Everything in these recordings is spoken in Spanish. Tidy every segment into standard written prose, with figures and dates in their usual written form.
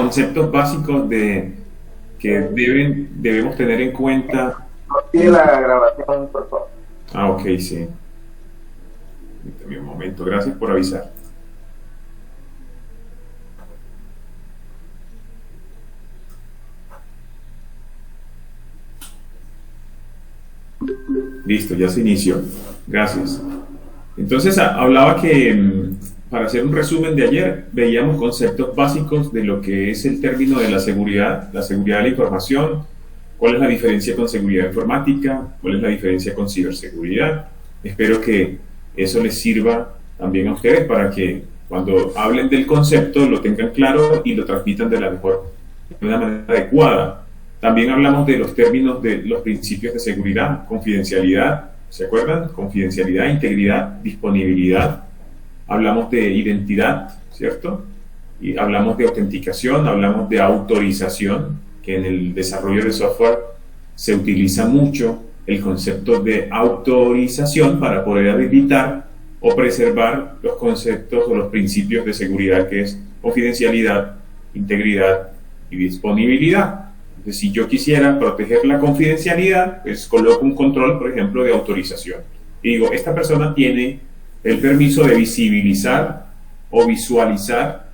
conceptos básicos que debemos tener en cuenta. Sí, la grabación, por favor. Ah, ok, sí. Permítame un momento, gracias por avisar. Listo, ya se inició. Gracias. Entonces, hablaba que para hacer un resumen de ayer, veíamos conceptos básicos de lo que es el término de la seguridad de la información, cuál es la diferencia con seguridad informática, cuál es la diferencia con ciberseguridad. Espero que eso les sirva también a ustedes para que cuando hablen del concepto lo tengan claro y lo transmitan de una manera adecuada. También hablamos de los términos de los principios de seguridad, confidencialidad, ¿se acuerdan? Confidencialidad, integridad, disponibilidad. Hablamos de identidad, ¿cierto? Y hablamos de autenticación, hablamos de autorización, que en el desarrollo de software se utiliza mucho el concepto de autorización para poder habilitar o preservar los conceptos o los principios de seguridad, que es confidencialidad, integridad y disponibilidad. Entonces, si yo quisiera proteger la confidencialidad, pues coloco un control, por ejemplo, de autorización. Y digo, esta persona tiene el permiso de visibilizar o visualizar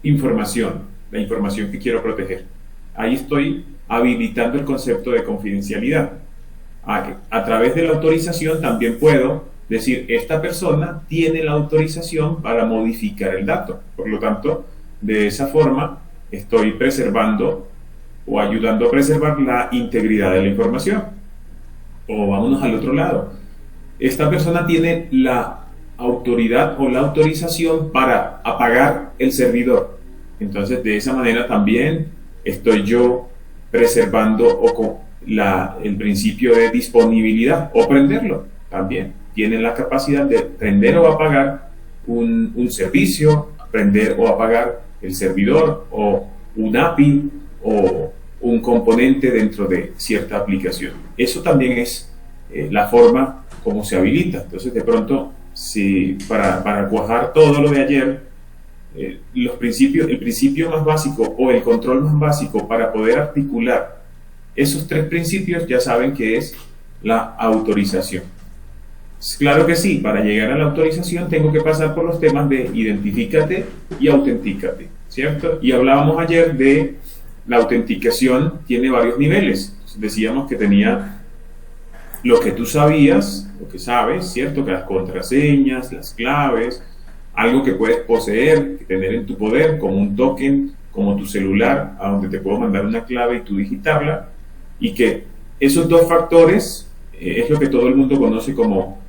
información, la información que quiero proteger. Ahí estoy habilitando el concepto de confidencialidad. A través de la autorización también puedo decir, esta persona tiene la autorización para modificar el dato. Por lo tanto, de esa forma estoy preservando o ayudando a preservar la integridad de la información. O vámonos al otro lado. Esta persona tiene la autoridad o la autorización para apagar el servidor. Entonces, de esa manera también estoy yo preservando el principio de disponibilidad o prenderlo también. Tiene la capacidad de prender o apagar un servicio, prender o apagar el servidor o un API o un componente dentro de cierta aplicación. Eso también es la forma como se habilita. Entonces, de pronto, si para cuajar todo lo de ayer, el principio más básico o el control más básico para poder articular esos tres principios, ya saben que es la autorización. Claro que sí, para llegar a la autorización tengo que pasar por los temas de identifícate y autentícate, ¿cierto? Y hablábamos ayer de la autenticación, tiene varios niveles. Decíamos que tenía lo que tú sabías, lo que sabes, ¿cierto? Que las contraseñas, las claves, algo que puedes poseer, que tener en tu poder, como un token, como tu celular, a donde te puedo mandar una clave y tú digitarla, y que esos dos factores es lo que todo el mundo conoce como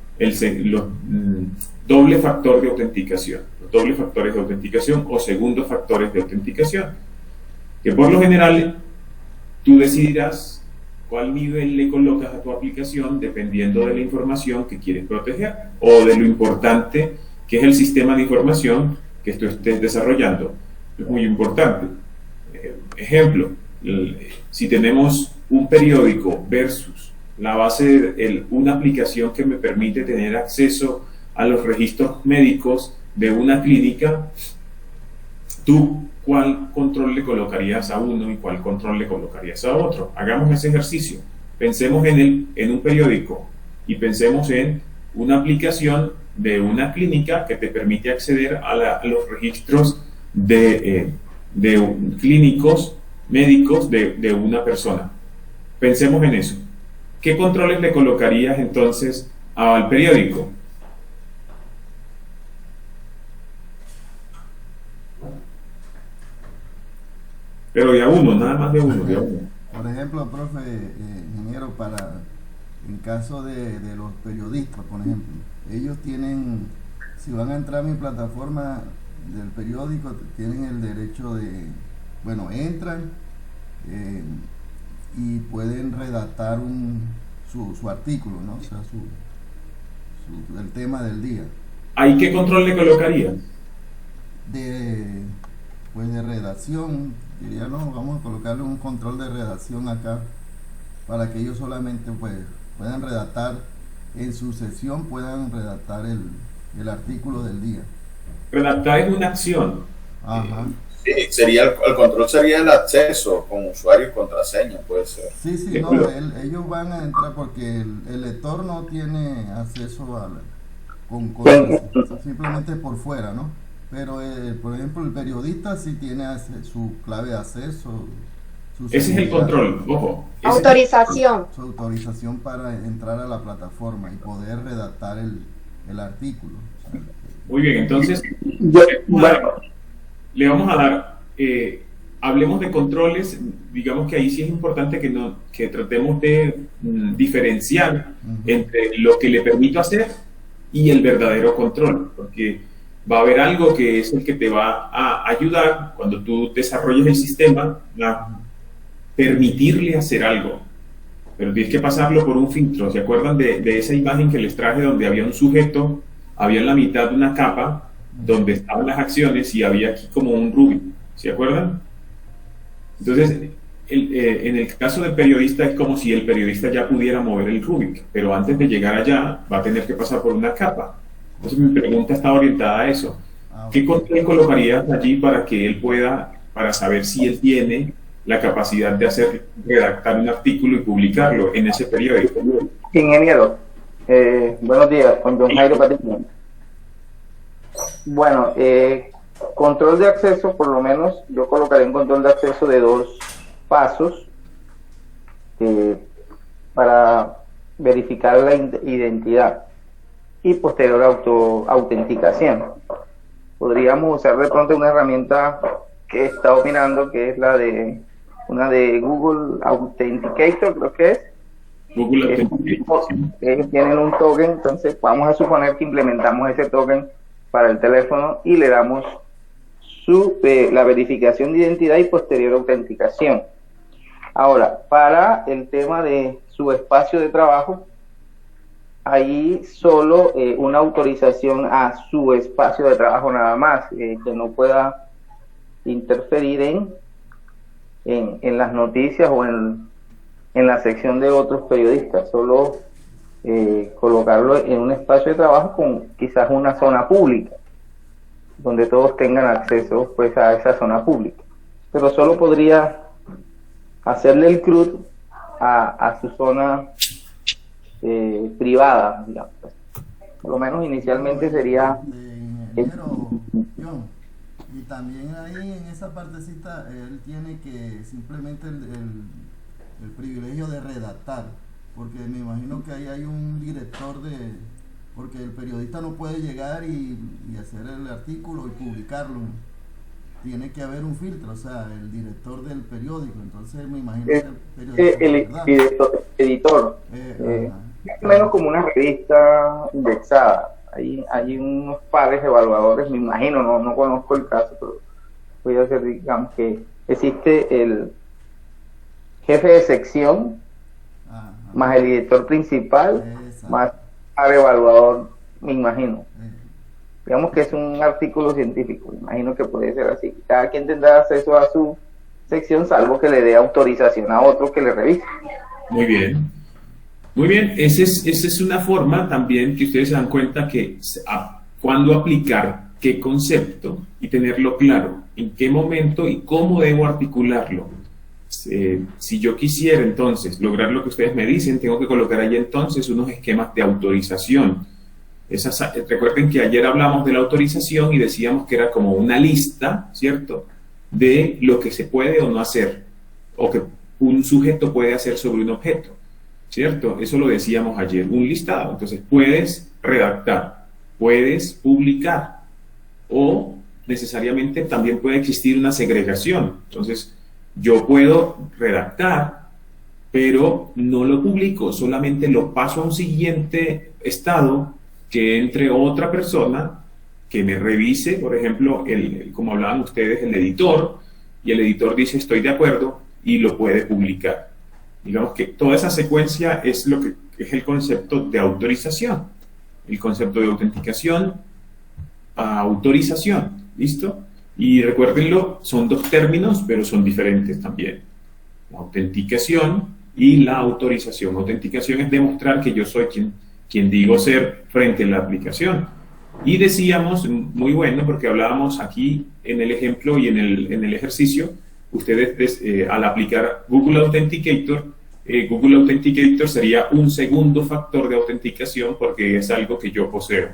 doble factor de autenticación, los dobles factores de autenticación o segundos factores de autenticación, que por lo general tú decidirás cuál nivel le colocas a tu aplicación dependiendo de la información que quieres proteger o de lo importante que es el sistema de información que tú estés desarrollando. Es muy importante. Ejemplo, si tenemos un periódico versus la base una aplicación que me permite tener acceso a los registros médicos de una clínica, tú cuál control le colocarías a uno y cuál control le colocarías a otro. Hagamos ese ejercicio. Pensemos en un periódico y pensemos en una aplicación de una clínica que te permite acceder a los registros de clínicos médicos de una persona. Pensemos en eso. ¿Qué controles le colocarías entonces al periódico? Pero de a uno, nada más de uno, de a uno. Por ejemplo, profe, ingeniero, en caso de los periodistas, por ejemplo, ellos tienen, si van a entrar a mi plataforma del periódico, tienen el derecho bueno, entran y pueden redactar su artículo, ¿no? O sea, el tema del día. ¿Ahí qué control le colocaría? Pues de redacción, diría, no, vamos a colocarle un control de redacción acá para que ellos solamente pues puedan redactar en su sesión, puedan redactar el artículo del día. Redactar es una acción. Ajá. Sí, sería el control sería el acceso con usuario y contraseña, puede ser. Sí, sí, no, ellos van a entrar porque el lector no tiene acceso con simplemente por fuera, ¿no? Pero, por ejemplo, el periodista sí tiene su clave de acceso, su Ese es el seguridad, control, ojo. Autorización. su autorización para entrar a la plataforma y poder redactar el artículo. O sea, Muy bien, entonces Bueno, le vamos a dar, hablemos de controles, digamos que ahí sí es importante que tratemos de diferenciar entre lo que le permito hacer y el verdadero control, porque va a haber algo que es el que te va a ayudar cuando tú desarrolles el sistema a permitirle hacer algo, pero tienes que pasarlo por un filtro. ¿Se acuerdan de esa imagen que les traje donde había un sujeto, había en la mitad una capa donde estaban las acciones y había aquí como un Rubik? ¿Se acuerdan? Entonces, en el caso del periodista es como si el periodista ya pudiera mover el Rubik, pero antes de llegar allá va a tener que pasar por una capa. Entonces mi pregunta está orientada a eso. ¿Qué control colocarías allí para que él pueda, para saber si él tiene la capacidad de redactar un artículo y publicarlo en ese periódico? ingeniero, buenos días, con John Jairo Patiño. Bueno, control de acceso, por lo menos yo colocaré un control de acceso de 2 pasos para verificar la identidad y posterior autenticación. Podríamos usar de pronto una herramienta que he estado mirando, que es una de Google Authenticator, creo que es. Google Authenticator. Ellos tienen un token, entonces vamos a suponer que implementamos ese token para el teléfono y le damos la verificación de identidad y posterior autenticación. Ahora, para el tema de su espacio de trabajo, ahí solo una autorización a su espacio de trabajo nada más, que no pueda interferir en las noticias o en la sección de otros periodistas, solo colocarlo en un espacio de trabajo con quizás una zona pública, donde todos tengan acceso pues a esa zona pública, pero solo podría hacerle el CRUD a su zona privada, digamos. Por lo menos inicialmente sería ingeniero John, y también ahí en esa partecita él tiene que simplemente el privilegio de redactar, porque me imagino que ahí hay un director porque el periodista no puede llegar y hacer el artículo y publicarlo. Tiene que haber un filtro, o sea, el director del periódico. Entonces me imagino que el periodista, editor, más o menos como una revista indexada. Hay unos pares evaluadores, me imagino, no conozco el caso, pero voy a hacer, digamos que existe el jefe de sección, más el director principal, más el evaluador, me imagino. Digamos que es un artículo científico, me imagino que puede ser así. Cada quien tendrá acceso a su sección, salvo que le dé autorización a otro que le revise. Muy bien. Muy bien, esa es una forma también que ustedes se dan cuenta que cuándo aplicar qué concepto y tenerlo claro, en qué momento y cómo debo articularlo. Si yo quisiera entonces lograr lo que ustedes me dicen, tengo que colocar ahí entonces unos esquemas de autorización. Recuerden que ayer hablamos de la autorización y decíamos que era como una lista, ¿cierto?, de lo que se puede o no hacer, o que un sujeto puede hacer sobre un objeto, ¿cierto? Eso lo decíamos ayer, un listado. Entonces puedes redactar, puedes publicar, o necesariamente también puede existir una segregación. Entonces yo puedo redactar, pero no lo publico, solamente lo paso a un siguiente estado, que entre otra persona que me revise, por ejemplo, como hablaban ustedes, el editor, y el editor dice estoy de acuerdo y lo puede publicar. Digamos que toda esa secuencia es lo que es el concepto de autorización, el concepto de autenticación a autorización, ¿listo? Y recuérdenlo, son 2 términos, pero son diferentes también. La autenticación y la autorización. Autenticación es demostrar que yo soy quien digo ser frente a la aplicación. Y decíamos, muy bueno, porque hablábamos aquí en el ejemplo y en el ejercicio, ustedes al aplicar Google Authenticator, Google Authenticator sería un segundo factor de autenticación porque es algo que yo poseo.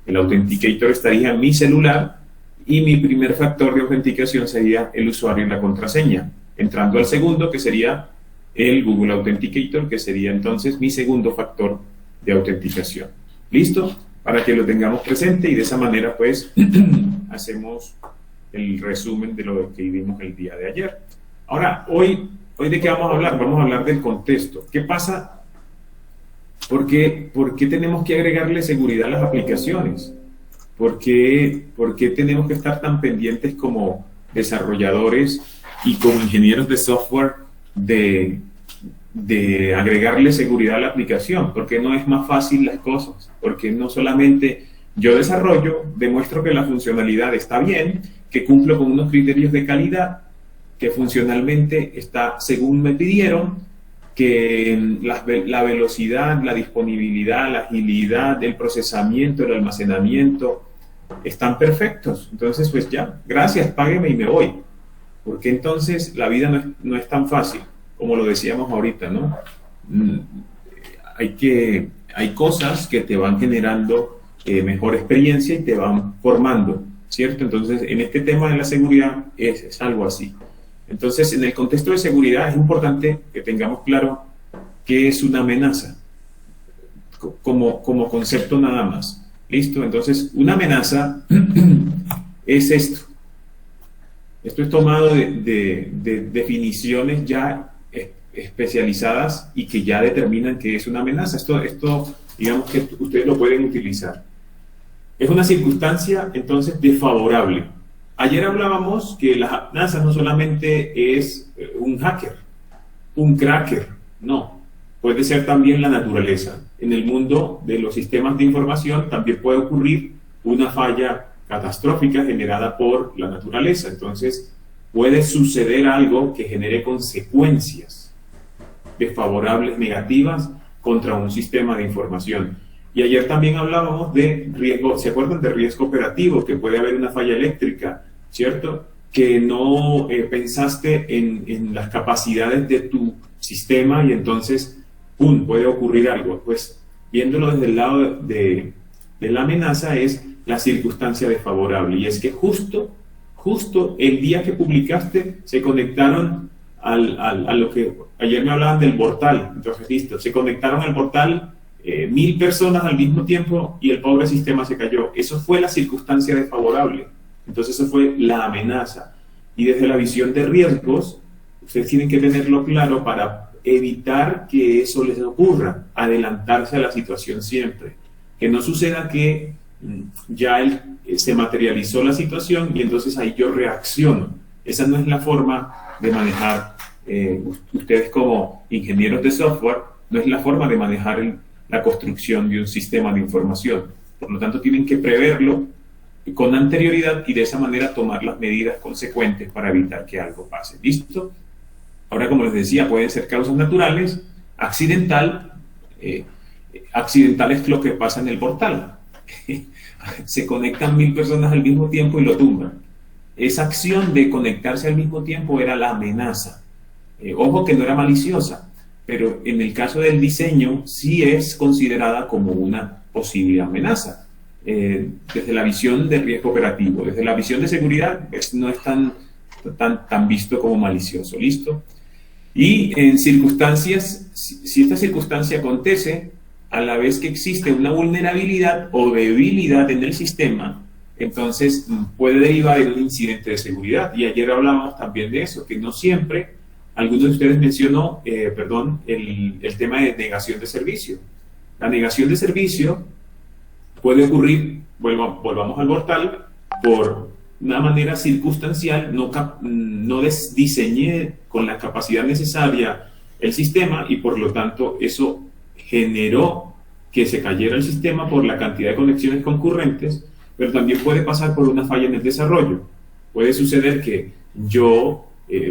El Authenticator estaría en mi celular y mi primer factor de autenticación sería el usuario y la contraseña. Entrando al segundo, que sería el Google Authenticator, que sería entonces mi segundo factor de autenticación. ¿Listo? Para que lo tengamos presente y de esa manera pues hacemos el resumen de lo que vimos el día de ayer. Ahora, hoy ¿de qué vamos a hablar? Vamos a hablar del contexto. ¿Qué pasa? ¿Por qué tenemos que agregarle seguridad a las aplicaciones? ¿Por qué tenemos que estar tan pendientes como desarrolladores y como ingenieros de software de agregarle seguridad a la aplicación? ¿Por qué no es más fácil las cosas? Porque no solamente yo desarrollo, demuestro que la funcionalidad está bien, que cumplo con unos criterios de calidad, que funcionalmente está según me pidieron, que la velocidad, la disponibilidad, la agilidad, el procesamiento, el almacenamiento están perfectos. Entonces, pues ya, gracias, págueme y me voy. Porque entonces la vida no es tan fácil, como lo decíamos ahorita, ¿no? Hay cosas que te van generando mejor experiencia y te van formando, ¿cierto? Entonces, en este tema de la seguridad es algo así. Entonces, en el contexto de seguridad es importante que tengamos claro qué es una amenaza, como concepto nada más. ¿Listo? Entonces, una amenaza es esto. Esto es tomado de definiciones ya especializadas y que ya determinan qué es una amenaza. Esto, digamos que ustedes lo pueden utilizar. Es una circunstancia, entonces, desfavorable. Ayer hablábamos que la amenaza no solamente es un hacker, un cracker, no. Puede ser también la naturaleza. En el mundo de los sistemas de información también puede ocurrir una falla catastrófica generada por la naturaleza. Entonces, puede suceder algo que genere consecuencias desfavorables, negativas, contra un sistema de información. Y ayer también hablábamos de riesgo, ¿se acuerdan de riesgo operativo? Que puede haber una falla eléctrica, ¿cierto? Que no pensaste en las capacidades de tu sistema y entonces, ¡pum!, puede ocurrir algo. Pues, viéndolo desde el lado de la amenaza es la circunstancia desfavorable. Y es que justo el día que publicaste se conectaron a lo que ayer me hablaban del portal. Entonces, listo, se conectaron al portal 1000 personas al mismo tiempo y el pobre sistema se cayó. Eso fue la circunstancia desfavorable. Entonces, eso fue la amenaza. Y desde la visión de riesgos, ustedes tienen que tenerlo claro para evitar que eso les ocurra, adelantarse a la situación siempre. Que no suceda que ya se materializó la situación y entonces ahí yo reacciono. Esa no es la forma de manejar, ustedes como ingenieros de software, no es la forma de manejar la construcción de un sistema de información. Por lo tanto, tienen que preverlo con anterioridad y de esa manera tomar las medidas consecuentes para evitar que algo pase. ¿Listo? Ahora, como les decía, pueden ser causas naturales, accidental es lo que pasa en el portal. Se conectan 1000 personas al mismo tiempo y lo tumban. Esa acción de conectarse al mismo tiempo era la amenaza. Ojo que no era maliciosa, pero en el caso del diseño sí es considerada como una posible amenaza. Desde la visión de riesgo operativo, desde la visión de seguridad, no es tan visto como malicioso. ¿Listo? Y en circunstancias, si esta circunstancia acontece a la vez que existe una vulnerabilidad o debilidad en el sistema, entonces puede derivar en un incidente de seguridad. Y ayer hablábamos también de eso, que no siempre, alguno de ustedes mencionó, el tema de negación de servicio. La negación de servicio puede ocurrir, volvamos al portal, por una manera circunstancial, no diseñé con la capacidad necesaria el sistema y por lo tanto eso generó que se cayera el sistema por la cantidad de conexiones concurrentes, pero también puede pasar por una falla en el desarrollo. Puede suceder que yo,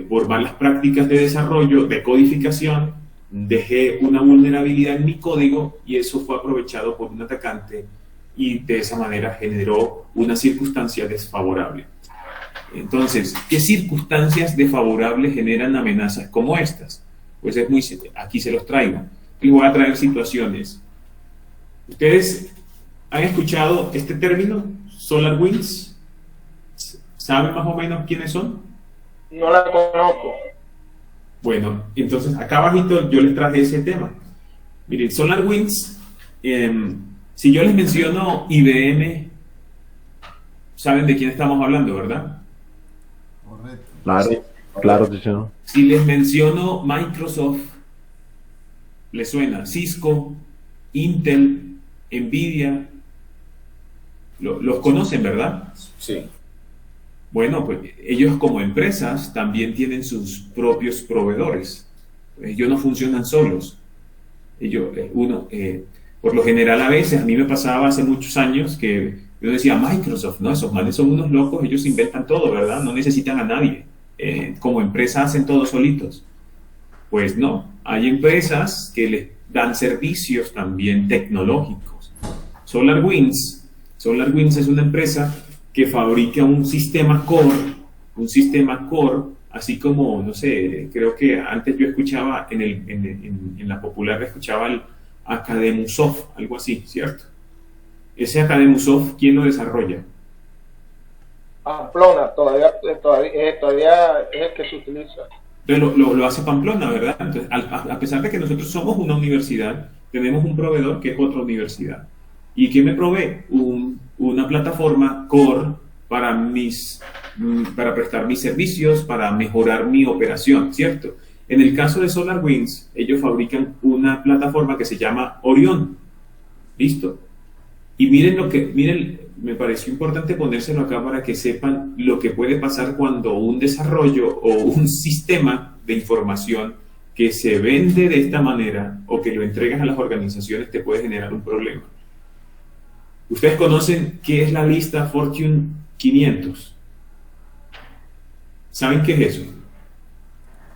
por malas prácticas de desarrollo, de codificación, dejé una vulnerabilidad en mi código y eso fue aprovechado por un atacante y de esa manera generó una circunstancia desfavorable. Entonces, ¿qué circunstancias desfavorables generan amenazas como estas? Pues es muy simple, aquí se los traigo. Les voy a traer situaciones. ¿Ustedes han escuchado este término, SolarWinds? ¿Saben más o menos quiénes son? No la conozco. Bueno, entonces acá abajito yo les traje ese tema. Miren, SolarWinds, si yo les menciono IBM, saben de quién estamos hablando, ¿verdad? Correcto. Claro, claro, teacher. Si les menciono Microsoft, ¿les suena? Cisco, Intel, Nvidia, los conocen, ¿verdad? Sí. Bueno, pues ellos como empresas también tienen sus propios proveedores. Ellos no funcionan solos. Por lo general a veces, a mí me pasaba hace muchos años que yo decía, Microsoft, ¿no? Esos manes son unos locos, ellos inventan todo, ¿verdad? No necesitan a nadie. Como empresa hacen todo solitos. Pues no, hay empresas que les dan servicios también tecnológicos. SolarWinds es una empresa que fabrica un sistema core, así como, no sé, creo que antes yo escuchaba en la popular escuchaba el Academusoft, algo así, ¿cierto? Ese Academusoft, ¿quién lo desarrolla? Pamplona, todavía es el que se utiliza. Entonces lo hace Pamplona, ¿verdad? Entonces, a pesar de que nosotros somos una universidad, tenemos un proveedor que es otra universidad. ¿Y qué me provee? Una plataforma core para prestar mis servicios, para mejorar mi operación, ¿cierto? En el caso de SolarWinds, ellos fabrican una plataforma que se llama Orion. ¿Listo? Y miren, me pareció importante ponérselo acá para que sepan lo que puede pasar cuando un desarrollo o un sistema de información que se vende de esta manera o que lo entregas a las organizaciones te puede generar un problema. ¿Ustedes conocen qué es la lista Fortune 500? ¿Saben qué es eso?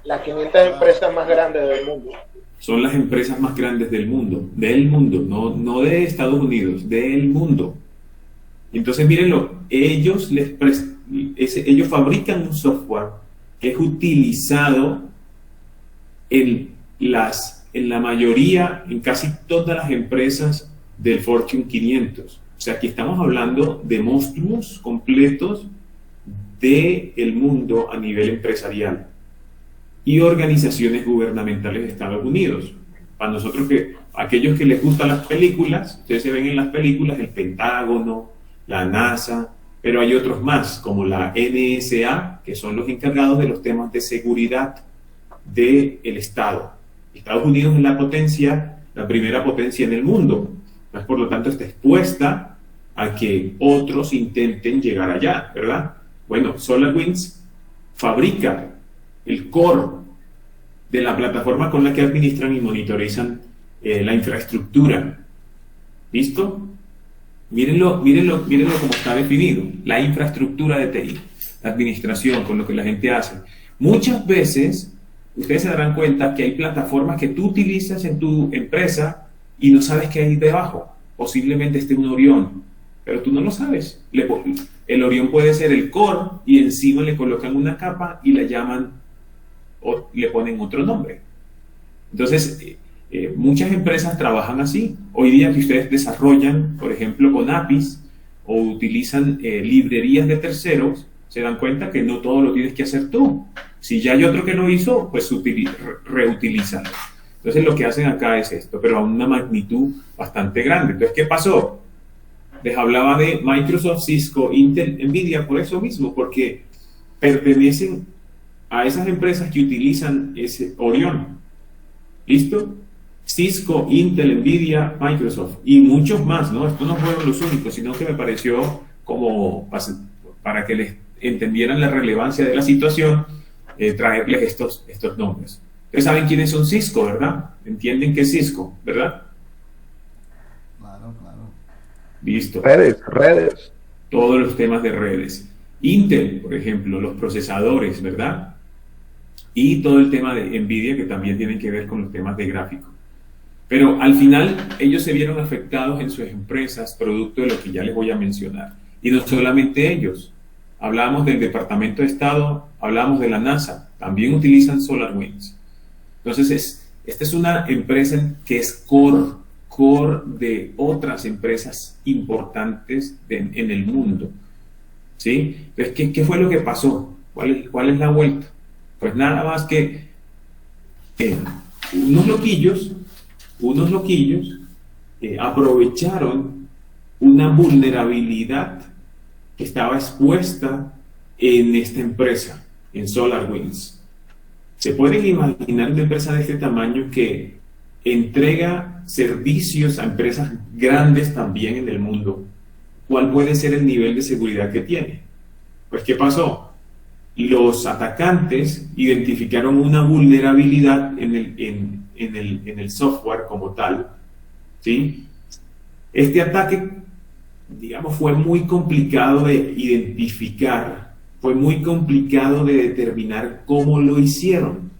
Las 500 empresas más grandes del mundo. Son las empresas más grandes del mundo, no de Estados Unidos, del mundo. Entonces, mírenlo, ellos fabrican un software que es utilizado en la mayoría, en casi todas las empresas del Fortune 500. O sea, aquí estamos hablando de monstruos completos del mundo a nivel empresarial y organizaciones gubernamentales de Estados Unidos. Para nosotros, aquellos que les gustan las películas, ustedes se ven en las películas el Pentágono, la NASA, pero hay otros más, como la NSA, que son los encargados de los temas de seguridad del Estado. Estados Unidos es la primera potencia en el mundo, pues, por lo tanto está expuesta a que otros intenten llegar allá, ¿verdad? Bueno, SolarWinds fabrica el core de la plataforma con la que administran y monitorizan la infraestructura. ¿Listo? Mírenlo como está definido, la infraestructura de TI, la administración, con lo que la gente hace. Muchas veces, ustedes se darán cuenta que hay plataformas que tú utilizas en tu empresa y no sabes qué hay debajo. Posiblemente esté un Orión, pero tú no lo sabes. El Orión puede ser el core y encima le colocan una capa y la llaman o le ponen otro nombre. Entonces, muchas empresas trabajan así. Hoy día que ustedes desarrollan, por ejemplo, con APIs o utilizan librerías de terceros, se dan cuenta que no todo lo tienes que hacer tú. Si ya hay otro que lo hizo, pues reutilízalo. Entonces lo que hacen acá es esto, pero a una magnitud bastante grande. Entonces, ¿qué pasó? Les hablaba de Microsoft, Cisco, Intel, Nvidia, por eso mismo, porque pertenecen a esas empresas que utilizan ese Orión. ¿Listo? Cisco, Intel, Nvidia, Microsoft y muchos más, ¿no? Estos no fueron los únicos, sino que me pareció como para que les entendieran la relevancia de la situación, traerles estos nombres. Ustedes saben quiénes son Cisco, ¿verdad? Entienden qué es Cisco, ¿verdad? Claro. Listo. Redes. Todos los temas de redes. Intel, por ejemplo, los procesadores, ¿verdad? Y todo el tema de Nvidia, que también tiene que ver con los temas de gráfico. Pero al final ellos se vieron afectados en sus empresas producto de lo que ya les voy a mencionar. Y no solamente ellos. Hablábamos del Departamento de Estado, hablábamos de la NASA, también utilizan SolarWinds. Entonces, esta es una empresa que es core de otras empresas importantes en el mundo. ¿Sí? Entonces, ¿qué fue lo que pasó? ¿Cuál es la vuelta? Pues nada más que unos loquillos aprovecharon una vulnerabilidad que estaba expuesta en esta empresa, en SolarWinds. ¿Se pueden imaginar una empresa de este tamaño que entrega servicios a empresas grandes también en el mundo? ¿Cuál puede ser el nivel de seguridad que tiene? Pues, ¿qué pasó? Los atacantes identificaron una vulnerabilidad en el software como tal, ¿sí? Este ataque, digamos, fue muy complicado de identificar, fue muy complicado de determinar cómo lo hicieron.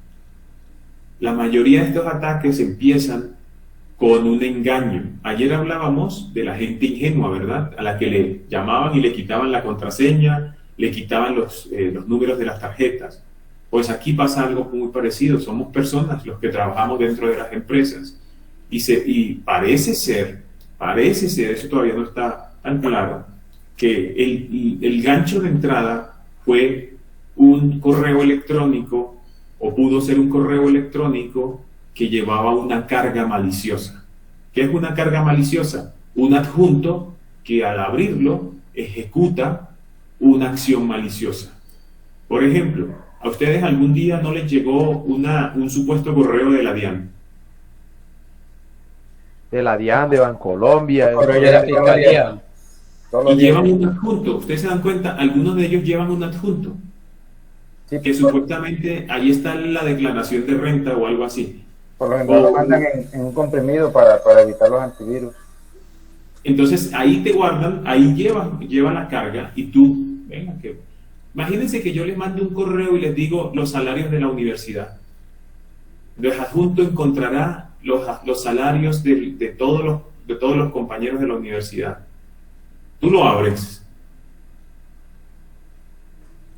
La mayoría de estos ataques empiezan con un engaño. Ayer hablábamos de la gente ingenua, ¿verdad? A la que le llamaban y le quitaban la contraseña, le quitaban los números de las tarjetas. Pues aquí pasa algo muy parecido. Somos personas los que trabajamos dentro de las empresas y parece ser, eso todavía no está tan claro, que el gancho de entrada fue un correo electrónico, o pudo ser un correo electrónico que llevaba una carga maliciosa. ¿Qué es una carga maliciosa? Un adjunto que al abrirlo ejecuta una acción maliciosa. Por ejemplo, ¿a ustedes algún día no les llegó un supuesto correo de la DIAN? De la DIAN, de Bancolombia, Pero ya la fiscalía. Y llevan un adjunto. Ustedes se dan cuenta, algunos de ellos llevan un adjunto. Sí, Que supuestamente ahí está la declaración de renta o algo así. por lo general lo mandan en un comprimido para evitar los antivirus. Entonces ahí te guardan, ahí lleva la carga y tú, venga, imagínense que yo les mande un correo y les digo los salarios de la universidad. Entonces adjunto encontrará los salarios de todos los compañeros de la universidad. Tú lo abres.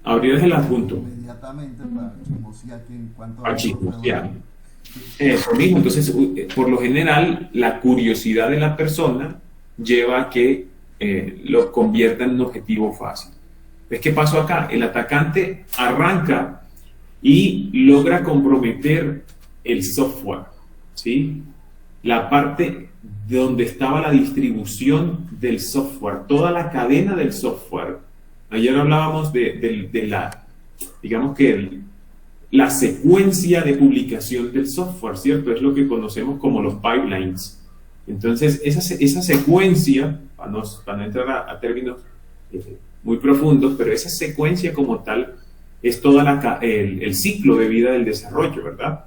Abrirás el adjunto. Inmediatamente para chismosear que en cuanto A chismosear. Eso mismo. Entonces, por lo general, la curiosidad de la persona lleva a que lo convierta en un objetivo fácil. ¿Ves qué pasó acá? El atacante arranca y logra comprometer el software, ¿sí? La parte donde estaba la distribución del software, toda la cadena del software. Ayer hablábamos de digamos que la secuencia de publicación del software, ¿cierto? Es lo que conocemos como los pipelines. Entonces, esa secuencia, para no entrar a términos muy profundos, pero esa secuencia como tal es todo el ciclo de vida del desarrollo, ¿verdad?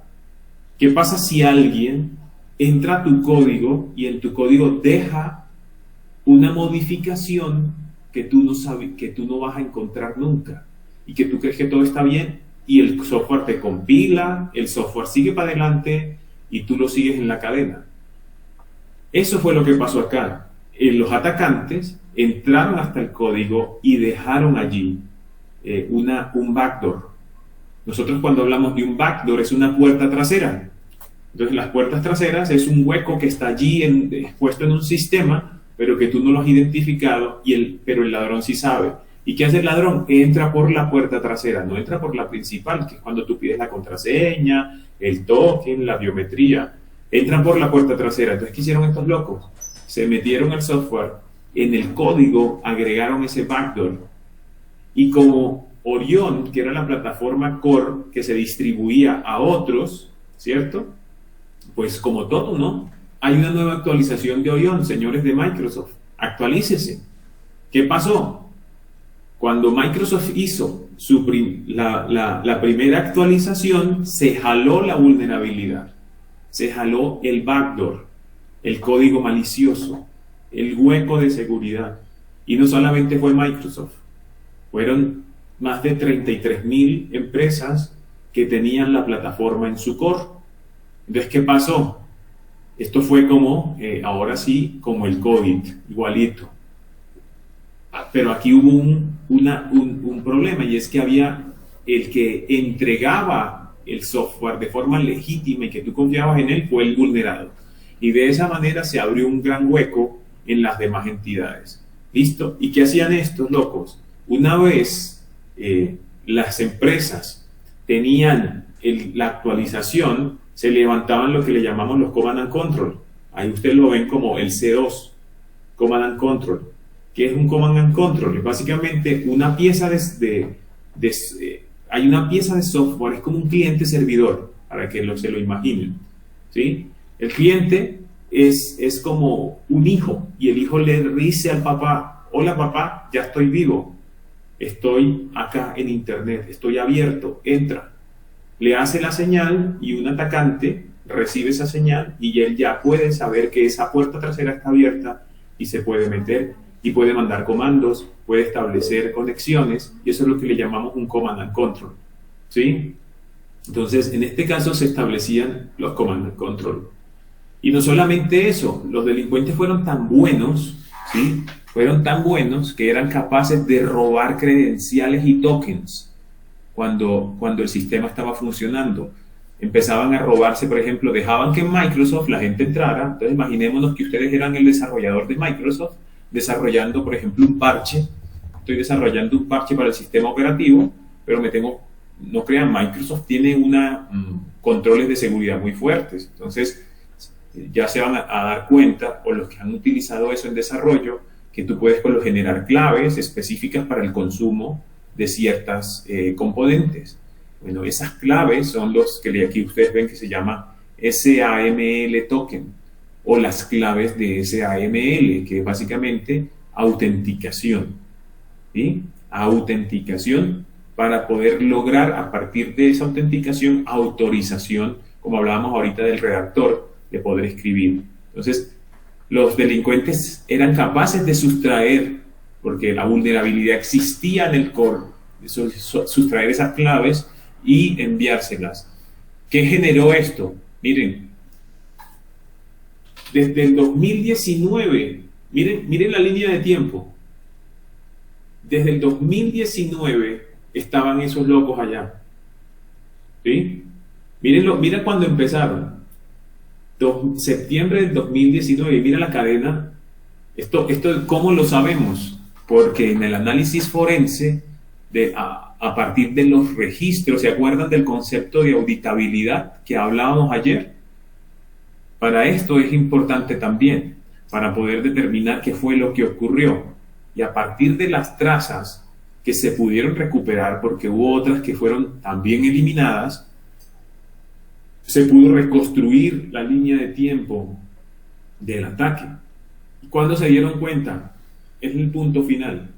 ¿Qué pasa si alguien entra a tu código y en tu código deja una modificación que tú no vas a encontrar nunca y que tú crees que todo está bien y el software te compila, el software sigue para adelante y tú lo sigues en la cadena? Eso fue lo que pasó acá. Los atacantes entraron hasta el código y dejaron allí un backdoor. Nosotros cuando hablamos de un backdoor es una puerta trasera. Entonces las puertas traseras es un hueco que está allí expuesto en un sistema, pero que tú no lo has identificado, pero el ladrón sí sabe. ¿Y qué hace el ladrón? Entra por la puerta trasera, no entra por la principal, que es cuando tú pides la contraseña, el token, la biometría. Entran por la puerta trasera. Entonces, ¿qué hicieron estos locos? Se metieron al software, en el código agregaron ese backdoor. Y como Orion, que era la plataforma core que se distribuía a otros, ¿cierto? Pues como todo, ¿no? Hay una nueva actualización de Orion, señores de Microsoft. Actualícese. ¿Qué pasó? Cuando Microsoft hizo la primera actualización, se jaló la vulnerabilidad. Se jaló el backdoor, el código malicioso, el hueco de seguridad. Y no solamente fue Microsoft, fueron más de 33,000 empresas que tenían la plataforma en su core. Entonces, ¿qué pasó? Esto fue como, ahora sí, como el COVID, igualito. Pero aquí hubo un problema, y es que había el que entregaba el software de forma legítima y que tú confiabas en él, fue el vulnerado. Y de esa manera se abrió un gran hueco en las demás entidades. ¿Listo? ¿Y qué hacían estos locos? Una vez las empresas tenían la actualización, se levantaban lo que le llamamos los Command and Control. Ahí ustedes lo ven como el C2, Command and Control. ¿Qué es un Command and Control? Es básicamente una pieza hay una pieza de software, es como un cliente servidor, para que se lo imaginen, ¿sí? El cliente es como un hijo, y el hijo le dice al papá: hola papá, ya estoy vivo, estoy acá en internet, estoy abierto, entra. Le hace la señal y un atacante recibe esa señal y él ya puede saber que esa puerta trasera está abierta y se puede meter y puede mandar comandos, puede establecer conexiones, y eso es lo que le llamamos un Command and Control, ¿sí? Entonces, en este caso se establecían los Command and Control. Y no solamente eso, los delincuentes fueron tan buenos, ¿sí? Fueron tan buenos que eran capaces de robar credenciales y tokens cuando el sistema estaba funcionando. Empezaban a robarse, por ejemplo, dejaban que en Microsoft la gente entrara. Entonces imaginémonos que ustedes eran el desarrollador de Microsoft, desarrollando, por ejemplo, un parche. Estoy desarrollando un parche para el sistema operativo, pero no crean, Microsoft tiene controles de seguridad muy fuertes. Entonces ya se van a dar cuenta, o los que han utilizado eso en desarrollo, que tú puedes generar claves específicas para el consumo de ciertas componentes. Bueno, esas claves son los que aquí ustedes ven que se llama SAML token, o las claves de SAML, que es básicamente autenticación, ¿sí? Autenticación, para poder lograr a partir de esa autenticación autorización, como hablábamos ahorita del redactor, de poder escribir. Entonces, los delincuentes eran capaces de sustraer, porque la vulnerabilidad existía en el core, sustraer esas claves y enviárselas. ¿Qué generó esto? Miren, desde el 2019, miren la línea de tiempo. Desde el 2019 estaban esos locos allá, ¿sí? Miren cuando empezaron. Septiembre del 2019, mira la cadena. Esto ¿cómo lo sabemos? Porque en el análisis forense, a partir de los registros, ¿se acuerdan del concepto de auditabilidad que hablábamos ayer? Para esto es importante también, para poder determinar qué fue lo que ocurrió. Y a partir de las trazas que se pudieron recuperar, porque hubo otras que fueron también eliminadas, se pudo reconstruir la línea de tiempo del ataque. ¿Y cuándo se dieron cuenta? Es el punto final,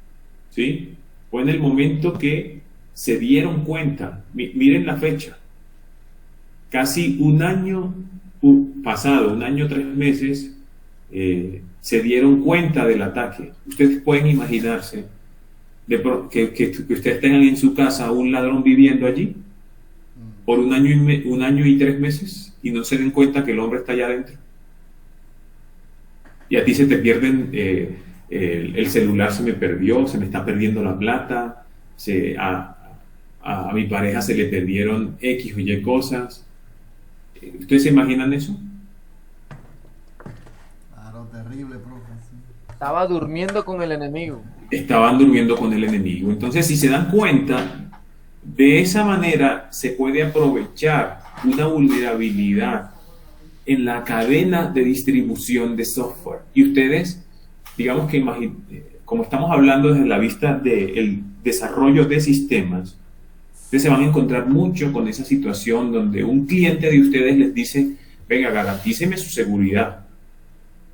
¿sí? Fue en el momento que se dieron cuenta. Miren la fecha. Casi un año pasado, 1 año 3 meses, se dieron cuenta del ataque. Ustedes pueden imaginarse que ustedes tengan en su casa un ladrón viviendo allí por 1 año y 3 meses y no se den cuenta que el hombre está allá adentro. Y a ti se te pierden, el celular se me perdió, se me está perdiendo la plata, a mi pareja se le perdieron X o Y cosas. ¿Ustedes se imaginan eso? Claro, terrible, profe. Sí. Estaba durmiendo con el enemigo. Estaban durmiendo con el enemigo. Entonces, si se dan cuenta, de esa manera se puede aprovechar una vulnerabilidad en la cadena de distribución de software. Y ustedes, digamos que como estamos hablando desde la vista del desarrollo de sistemas, ustedes se van a encontrar mucho con esa situación donde un cliente de ustedes les dice: venga, garantíceme su seguridad.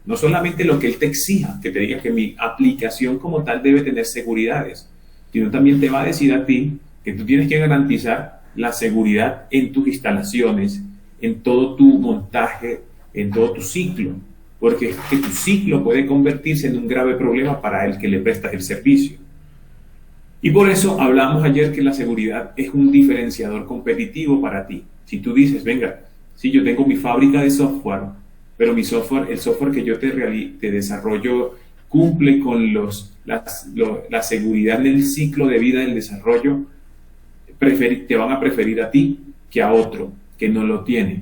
No solamente lo que él te exija, que te diga que mi aplicación como tal debe tener seguridades, sino también te va a decir a ti que tú tienes que garantizar la seguridad en tus instalaciones, en todo tu montaje, en todo tu ciclo, porque es que tu ciclo puede convertirse en un grave problema para el que le prestas el servicio. Y por eso hablamos ayer que la seguridad es un diferenciador competitivo para ti. Si tú dices: venga, si yo tengo mi fábrica de software pero mi software, el software que yo te desarrollo cumple con la seguridad del ciclo de vida del desarrollo, te van a preferir a ti que a otro que no lo tiene.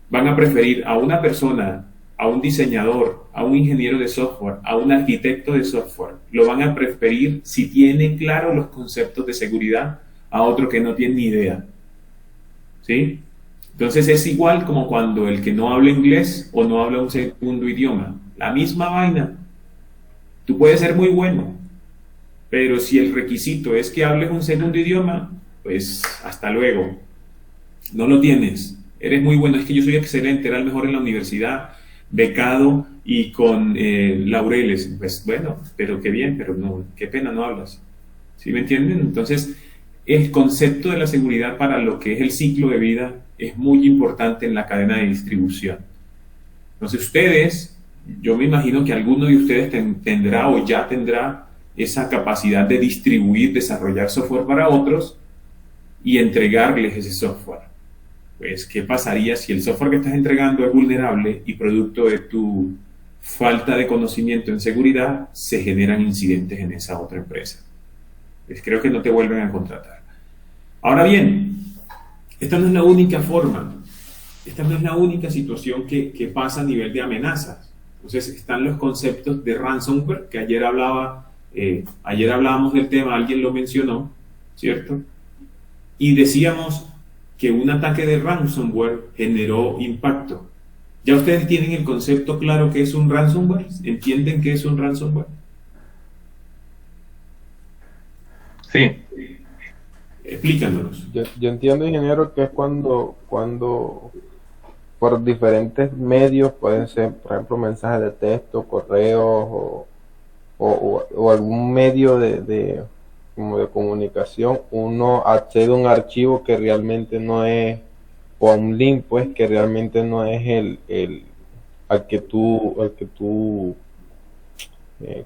Van a preferir a una persona, a un diseñador, a un ingeniero de software, a un arquitecto de software. Lo van a preferir si tiene claro los conceptos de seguridad a otro que no tiene ni idea. ¿Sí? Entonces es igual como cuando el que no habla inglés o no habla un segundo idioma. La misma vaina. Tú puedes ser muy bueno, pero si el requisito es que hables un segundo idioma, pues hasta luego. No lo tienes. Eres muy bueno. Es que yo soy excelente, era el mejor en la universidad, becado y con laureles. Pues bueno, pero qué bien, pero no, qué pena no hablas. ¿Sí me entienden? Entonces, el concepto de la seguridad para lo que es el ciclo de vida es muy importante en la cadena de distribución. Entonces, ustedes, yo me imagino que alguno de ustedes tendrá o ya tendrá esa capacidad de distribuir, desarrollar software para otros y entregarles ese software. Pues, ¿qué pasaría si el software que estás entregando es vulnerable y producto de tu falta de conocimiento en seguridad se generan incidentes en esa otra empresa? Pues creo que no te vuelven a contratar. Ahora bien, esta no es la única forma, esta no es la única situación que pasa a nivel de amenazas. Entonces están los conceptos de ransomware, que ayer hablábamos del tema, alguien lo mencionó, ¿cierto? Y decíamos que un ataque de ransomware generó impacto. ¿Ya ustedes tienen el concepto claro que es un ransomware? ¿Entienden qué es un ransomware? Sí. Explícanos. Yo entiendo, ingeniero, que es cuando por diferentes medios, pueden ser, por ejemplo, mensajes de texto, correos o algún medio como de comunicación, uno accede a un archivo que realmente no es, o a un link, pues, que realmente no es al que tú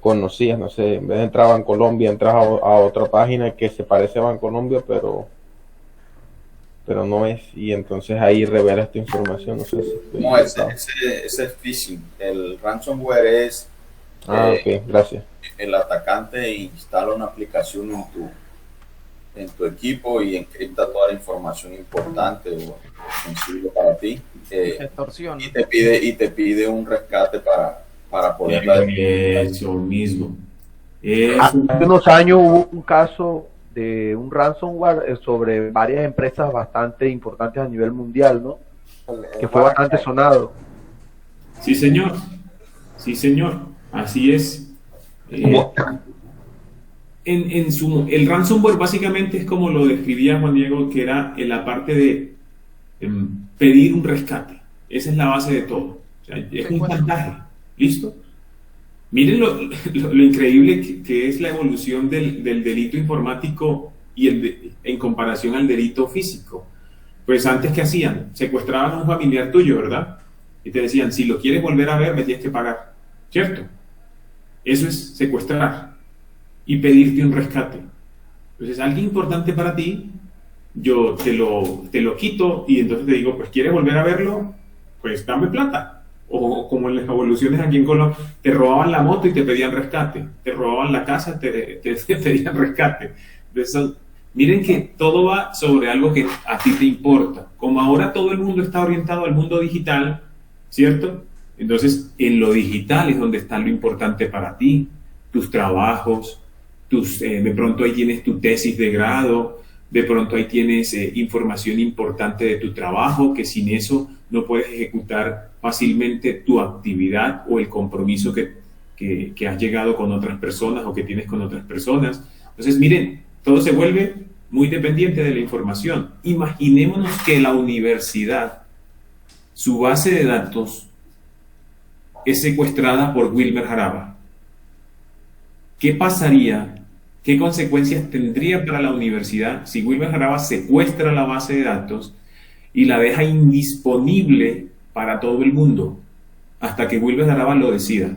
conocías. No sé, en vez de entrar a Bancolombia, entras a otra página que se parece a Bancolombia, pero no es, y entonces ahí revelas tu información. No sé si no, ese es phishing. El ransomware es ok, gracias. el atacante instala una aplicación en tu equipo y encripta toda la información importante o sensible para ti, Extorsión. y te pide un rescate para poder Eso mismo. Hace unos años hubo un caso de un ransomware sobre varias empresas bastante importantes a nivel mundial, ¿no? Que fue bastante sonado. Sí, señor. Sí, señor. Así es. El ransomware básicamente es como lo describía Juan Diego, que era en la parte de pedir un rescate. Esa es la base de todo. O sea, es un chantaje. ¿Listo? Miren lo increíble que es la evolución del delito informático y en comparación al delito físico. Pues antes, ¿qué hacían? Secuestraban a un familiar tuyo, ¿verdad? Y te decían, si lo quieres volver a ver, me tienes que pagar. ¿Cierto? Eso es secuestrar y pedirte un rescate. Entonces, alguien importante para ti, yo te lo quito y entonces te digo, pues, ¿quieres volver a verlo? Pues dame plata. O como en las evoluciones aquí en Colombia, te robaban la moto y te pedían rescate, te robaban la casa, te pedían rescate. Entonces, miren que todo va sobre algo que a ti te importa. Como ahora todo el mundo está orientado al mundo digital, ¿cierto? Entonces, en lo digital es donde está lo importante para ti, tus trabajos, de pronto ahí tienes tu tesis de grado, de pronto ahí tienes información importante de tu trabajo, que sin eso no puedes ejecutar fácilmente tu actividad o el compromiso que has llegado con otras personas o que tienes con otras personas. Entonces, miren, todo se vuelve muy dependiente de la información. Imaginémonos que la universidad, su base de datos, es secuestrada por Wilmer Jaraba. ¿Qué pasaría? ¿Qué consecuencias tendría para la universidad si Wilmer Jaraba secuestra la base de datos y la deja indisponible para todo el mundo hasta que Wilmer Jaraba lo decida?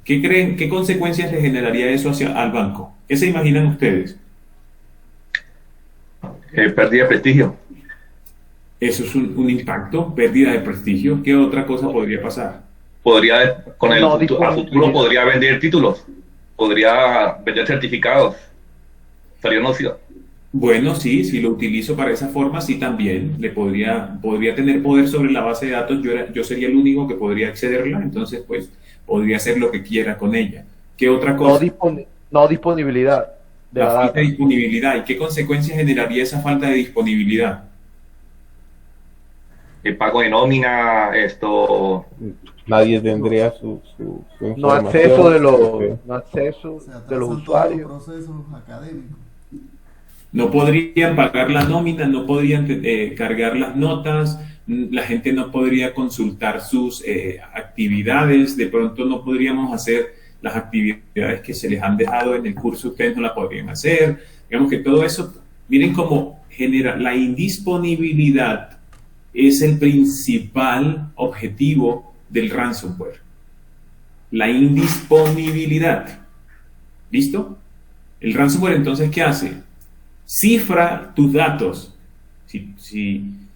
¿Qué creen? ¿Qué consecuencias le generaría eso al banco? ¿Qué se imaginan ustedes? Pérdida de prestigio. Eso es un impacto, pérdida de prestigio. ¿Qué otra cosa podría pasar? Podría, con el No, a futuro podría vender títulos, podría vender certificados. Sería nocivo. Bueno, sí, si lo utilizo para esa forma, sí también le podría tener poder sobre la base de datos. Yo sería el único que podría accederla, entonces pues podría hacer lo que quiera con ella. ¿Qué otra No, cosa? no disponibilidad de La la falta data. de disponibilidad. ¿Y qué consecuencias generaría esa falta de disponibilidad? El pago de nómina, Nadie tendría su No información. acceso de los, Sí. no acceso Se de los atrasan todos los usuarios. procesos académicos. No podrían pagar la nómina, no podrían cargar las notas, la gente no podría consultar sus actividades, de pronto no podríamos hacer las actividades que se les han dejado en el curso, ustedes no la podrían hacer. Digamos que todo eso, miren cómo genera la indisponibilidad, es el principal objetivo del ransomware. La indisponibilidad. ¿Listo? El ransomware entonces, ¿qué hace? Cifra tus datos.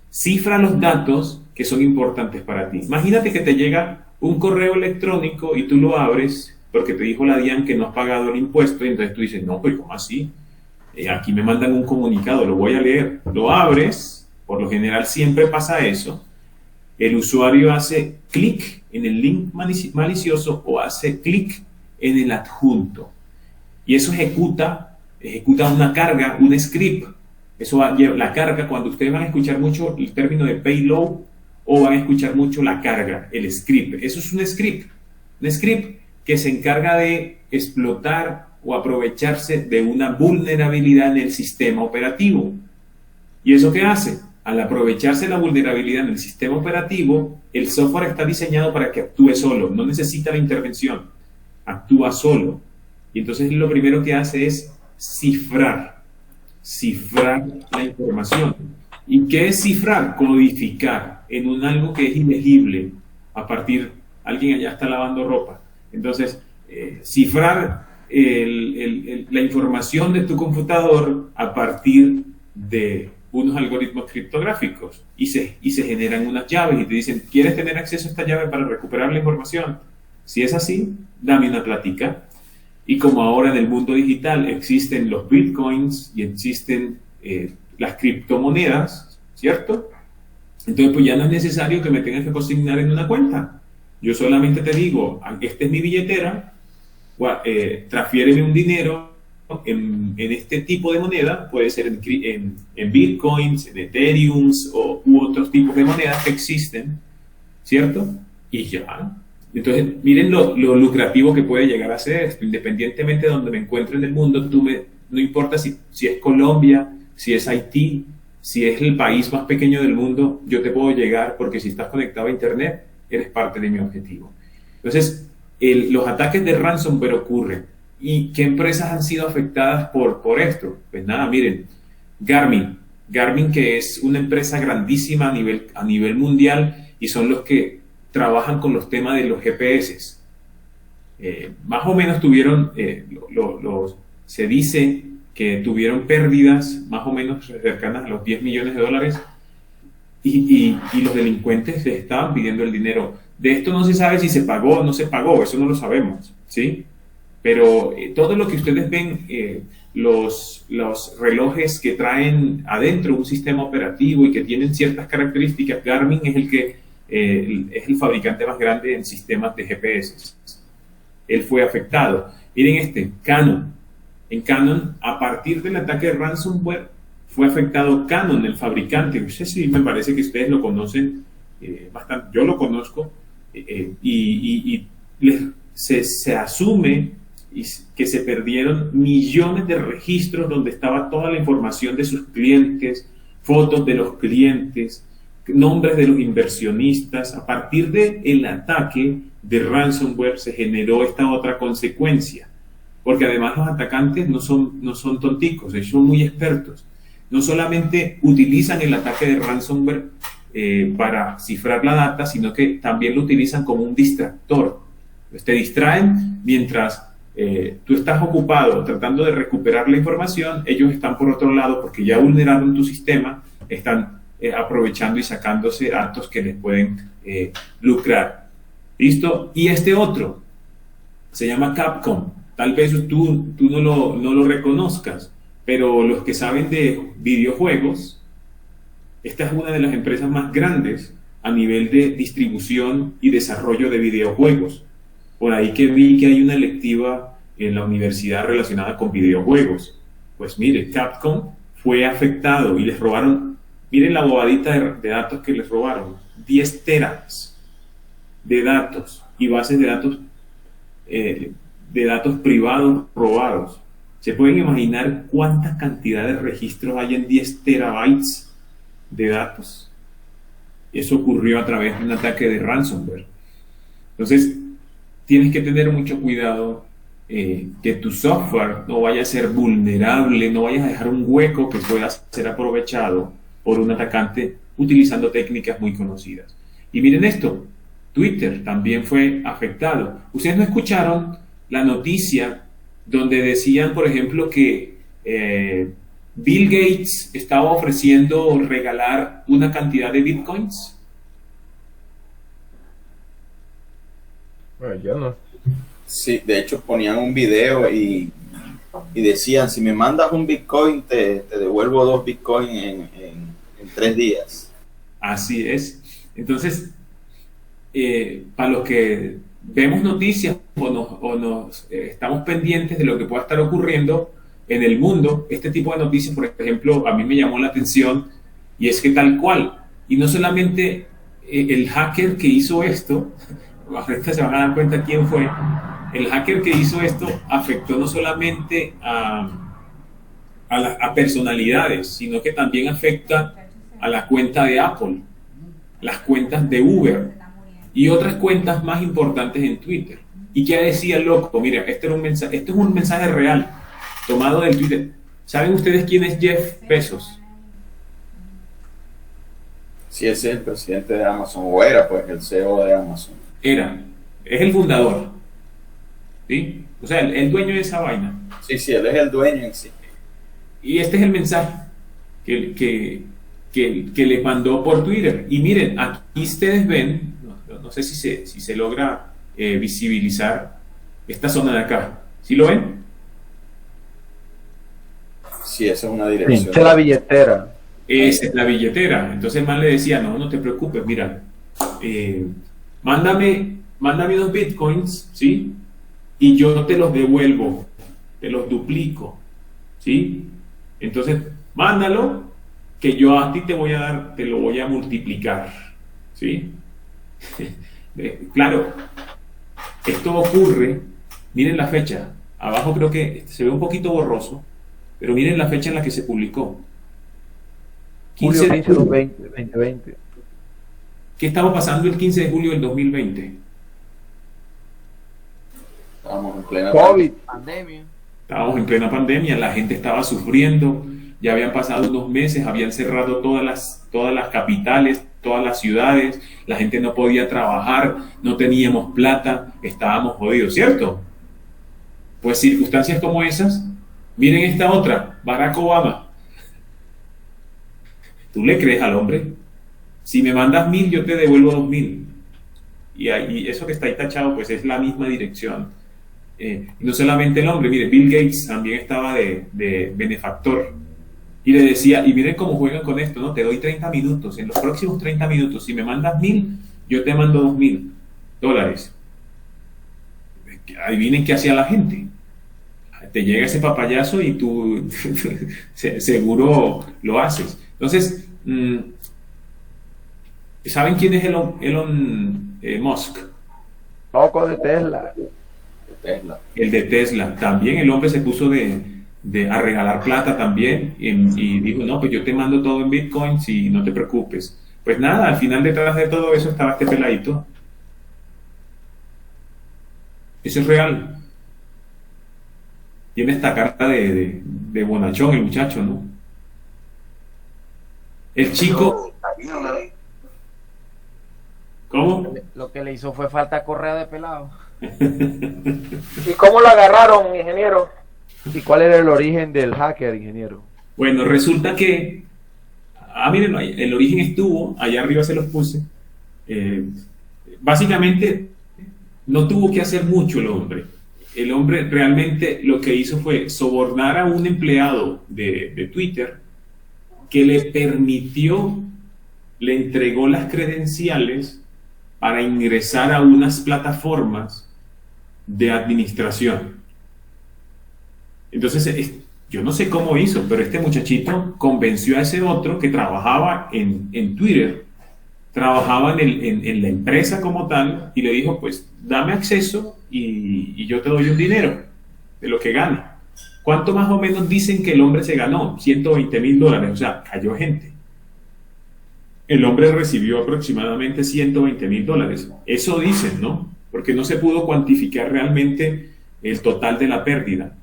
Cifra los datos que son importantes para ti. Imagínate que te llega un correo electrónico y tú lo abres porque te dijo la DIAN que no has pagado el impuesto y entonces tú dices, no, pues ¿cómo así? Aquí me mandan un comunicado, lo voy a leer. Lo abres, por lo general siempre pasa eso. El usuario hace clic en el link malicioso o hace clic en el adjunto. Y eso ejecuta una carga, un script. Eso la carga, cuando ustedes van a escuchar mucho el término de payload o van a escuchar mucho la carga, el script. Eso es un script que se encarga de explotar o aprovecharse de una vulnerabilidad en el sistema operativo. ¿Y eso qué hace? Al aprovecharse la vulnerabilidad en el sistema operativo, el software está diseñado para que actúe solo, no necesita la intervención, actúa solo. Y entonces lo primero que hace es cifrar la información. ¿Y qué es cifrar? Codificar en un algo que es ilegible alguien allá está lavando ropa. Entonces, cifrar la información de tu computador a partir de unos algoritmos criptográficos y se generan unas llaves y te dicen, ¿quieres tener acceso a esta llave para recuperar la información? Si es así, dame una plática. Y como ahora en el mundo digital existen los bitcoins y existen las criptomonedas, ¿cierto? Entonces pues ya no es necesario que me tengas que consignar en una cuenta. Yo solamente te digo, esta es mi billetera, transfiéreme un dinero en este tipo de moneda, puede ser en bitcoins, en ethereum u otros tipos de monedas que existen, ¿cierto? Y ya. Entonces, miren lo lucrativo que puede llegar a ser esto, independientemente de donde me encuentre en el mundo, no importa si es Colombia, si es Haití, si es el país más pequeño del mundo, yo te puedo llegar porque si estás conectado a internet, eres parte de mi objetivo. Entonces, los ataques de ransomware ocurren. ¿Y qué empresas han sido afectadas por esto? Pues nada, miren, Garmin, que es una empresa grandísima a nivel mundial y son los que trabajan con los temas de los GPS. Más o menos tuvieron, se dice que tuvieron pérdidas más o menos cercanas a los 10 millones de dólares y los delincuentes les estaban pidiendo el dinero. De esto no se sabe si se pagó o no se pagó, eso no lo sabemos, ¿sí? Pero todo lo que ustedes ven, los relojes que traen adentro un sistema operativo y que tienen ciertas características, Garmin es es el fabricante más grande en sistemas de GPS. Él fue afectado. Miren Canon. En Canon, a partir del ataque de ransomware, fue afectado Canon, el fabricante. No sé si me parece que ustedes lo conocen bastante. Yo lo conozco se asume que se perdieron millones de registros donde estaba toda la información de sus clientes, fotos de los clientes, nombres de los inversionistas. A partir del ataque de ransomware se generó esta otra consecuencia, porque además los atacantes no son tonticos, ellos son muy expertos. No solamente utilizan el ataque de ransomware para cifrar la data, sino que también lo utilizan como un distractor. Te distraen mientras tú estás ocupado tratando de recuperar la información, ellos están por otro lado porque ya vulneraron tu sistema, están aprovechando y sacándose datos que les pueden lucrar. ¿Listo? Y este otro se llama Capcom. Tal vez tú no lo reconozcas, pero los que saben de videojuegos, esta es una de las empresas más grandes a nivel de distribución y desarrollo de videojuegos. Por ahí que vi que hay una electiva en la universidad relacionada con videojuegos. Pues mire, Capcom fue afectado y les robaron, miren la bobadita de datos que les robaron, 10 teras de datos y bases de datos privados robados. ¿Se pueden imaginar cuánta cantidad de registros hay en 10 terabytes de datos? Eso ocurrió a través de un ataque de ransomware. Entonces, tienes que tener mucho cuidado que tu software no vaya a ser vulnerable, no vayas a dejar un hueco que pueda ser aprovechado por un atacante utilizando técnicas muy conocidas. Y miren esto, Twitter también fue afectado. ¿Ustedes no escucharon la noticia donde decían, por ejemplo, que Bill Gates estaba ofreciendo regalar una cantidad de bitcoins? Bueno, yo no. Sí, de hecho ponían un video y decían, si me mandas un bitcoin, te devuelvo 2 bitcoins en 3 días. Así es. Entonces, para los que vemos noticias o nos estamos pendientes de lo que pueda estar ocurriendo en el mundo, este tipo de noticias, por ejemplo, a mí me llamó la atención, y es que tal cual, y no solamente el hacker que hizo esto, ahorita se van a dar cuenta quién fue, el hacker que hizo esto afectó no solamente a personalidades, sino que también afecta a la cuenta de Apple, las cuentas de Uber y otras cuentas más importantes en Twitter. ¿Y qué decía el loco? Mira, este es un mensaje real tomado del Twitter. ¿Saben ustedes quién es Jeff Bezos? Sí, ese es el presidente de Amazon, o era pues el CEO de Amazon. Es el fundador, ¿sí? O sea, el dueño de esa vaina. Sí, él es el dueño en sí. Y este es el mensaje que les mandó por Twitter. Y miren, aquí ustedes ven, no sé si se logra visibilizar esta zona de acá. ¿Sí lo ven? Sí, esa es una dirección. Esa es la billetera. Esa es la billetera. Entonces el man le decía, no te preocupes, mira, mándame 2 bitcoins, ¿sí? Y yo te los devuelvo, te los duplico, ¿sí? Entonces, mándalo, que yo a ti te lo voy a multiplicar, ¿sí? Claro, esto ocurre, miren la fecha, abajo creo que se ve un poquito borroso, pero miren la fecha en la que se publicó. Julio 15 de 2020. ¿Qué estaba pasando el 15 de julio del 2020? Estábamos en plena pandemia. Estábamos en plena pandemia, la gente estaba sufriendo, ya habían pasado unos meses, habían cerrado todas las capitales, todas las ciudades, la gente no podía trabajar, no teníamos plata, estábamos jodidos, ¿cierto? Pues circunstancias como esas, miren esta otra, Barack Obama. ¿Tú le crees al hombre? Si me mandas 1.000, yo te devuelvo 2.000. Y eso que está ahí tachado, pues es la misma dirección. Y no solamente el hombre, mire, Bill Gates también estaba de benefactor. Y le decía, y miren cómo juegan con esto, ¿no? Te doy 30 minutos, en los próximos 30 minutos, si me mandas 1.000, yo te mando $2.000. Adivinen qué hacía la gente. Te llega ese papayazo y tú seguro lo haces. Entonces, ¿saben quién es Elon Musk? Loco de Tesla. El de Tesla. También el hombre se puso a regalar plata también y dijo, no, pues yo te mando todo en bitcoins y no te preocupes. Pues nada, al final detrás de todo eso estaba este peladito. Eso es real. Tiene esta carta de bonachón el muchacho, ¿no? El chico... ¿Cómo? Lo que le hizo fue falta correa de pelado. ¿Y cómo lo agarraron, ingeniero? ¿Y cuál era el origen del hacker, ingeniero? Bueno, resulta que miren, el origen estuvo, allá arriba se los puse. Básicamente, no tuvo que hacer mucho el hombre. El hombre realmente lo que hizo fue sobornar a un empleado de Twitter que le permitió, le entregó las credenciales para ingresar a unas plataformas de administración. Entonces, yo no sé cómo hizo, pero este muchachito convenció a ese otro que trabajaba en Twitter, trabajaba en la empresa como tal, y le dijo, pues, dame acceso y yo te doy un dinero de lo que gane. ¿Cuánto más o menos dicen que el hombre se ganó? $120,000, o sea, cayó gente. El hombre recibió aproximadamente $120,000. Eso dicen, ¿no? Porque no se pudo cuantificar realmente el total de la pérdida.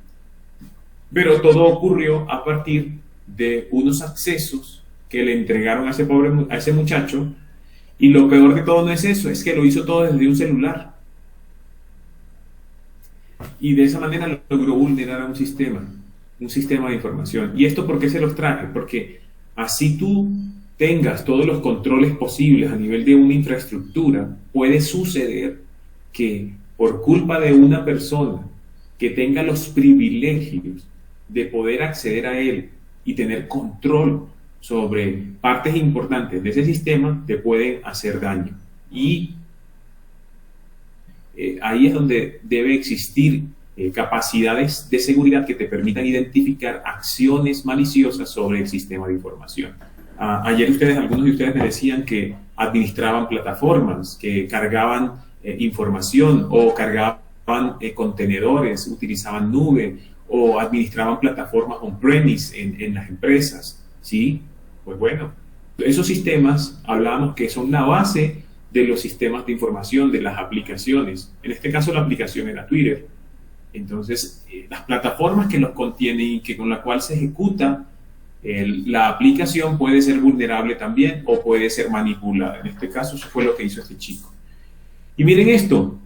Pero todo ocurrió a partir de unos accesos que le entregaron a ese muchacho, y lo peor de todo no es eso, es que lo hizo todo desde un celular. Y de esa manera logró vulnerar a un sistema de información. ¿Y esto por qué se los traje? Porque así tú tengas todos los controles posibles a nivel de una infraestructura, puede suceder que por culpa de una persona que tenga los privilegios de poder acceder a él y tener control sobre partes importantes de ese sistema, te pueden hacer daño. Y ahí es donde debe existir capacidades de seguridad que te permitan identificar acciones maliciosas sobre el sistema de información. Ayer algunos de ustedes me decían que administraban plataformas, que cargaban información o cargaban contenedores, utilizaban nube o administraban plataformas on-premise en las empresas, ¿sí? Pues bueno, esos sistemas hablábamos que son la base de los sistemas de información, de las aplicaciones. En este caso la aplicación era Twitter. Entonces, las plataformas que los contienen y con la cual se ejecuta la aplicación puede ser vulnerable también o puede ser manipulada. En este caso, eso fue lo que hizo este chico. Y miren esto,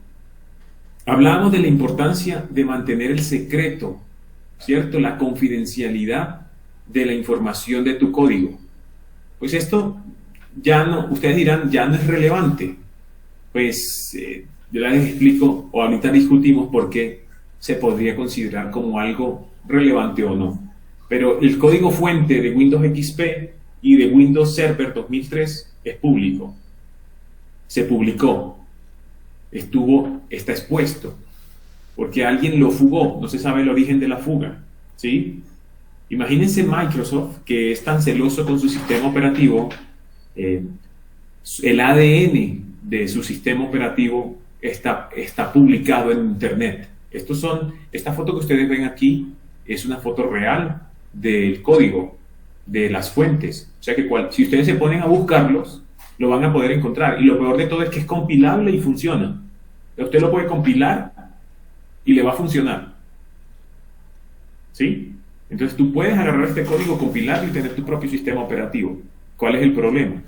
hablamos de la importancia de mantener el secreto, ¿cierto? La confidencialidad de la información de tu código. Pues esto ya no, ustedes dirán, ya no es relevante. Pues yo les explico, o ahorita discutimos por qué se podría considerar como algo relevante o no. Pero el código fuente de Windows XP y de Windows Server 2003 es público. Se publicó. Está expuesto. Porque alguien lo fugó. No se sabe el origen de la fuga. ¿Sí? Imagínense Microsoft, que es tan celoso con su sistema operativo, el ADN de su sistema operativo está publicado en Internet. Esta foto que ustedes ven aquí es una foto real del código, de las fuentes. O sea que si ustedes se ponen a buscarlos, lo van a poder encontrar. Y lo peor de todo es que es compilable y funciona. Usted lo puede compilar y le va a funcionar. ¿Sí? Entonces tú puedes agarrar este código, compilarlo y tener tu propio sistema operativo. ¿Cuál es el problema?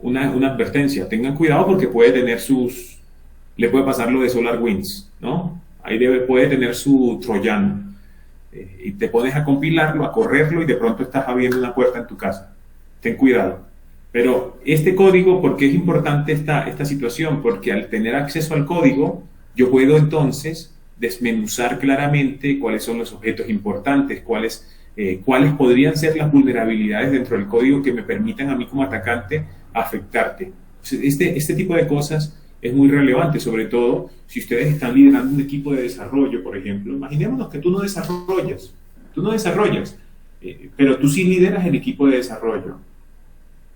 Una advertencia. Tengan cuidado porque puede tener le puede pasar lo de SolarWinds, ¿no? Ahí puede tener su troyano. Y te pones a compilarlo, a correrlo y de pronto estás abriendo una puerta en tu casa. Ten cuidado. Pero este código, ¿por qué es importante esta situación? Porque al tener acceso al código, yo puedo entonces desmenuzar claramente cuáles son los objetos importantes, cuáles podrían ser las vulnerabilidades dentro del código que me permitan a mí como atacante afectarte. Este tipo de cosas es muy relevante, sobre todo si ustedes están liderando un equipo de desarrollo, por ejemplo. Imaginémonos que tú no desarrollas, pero tú sí lideras el equipo de desarrollo.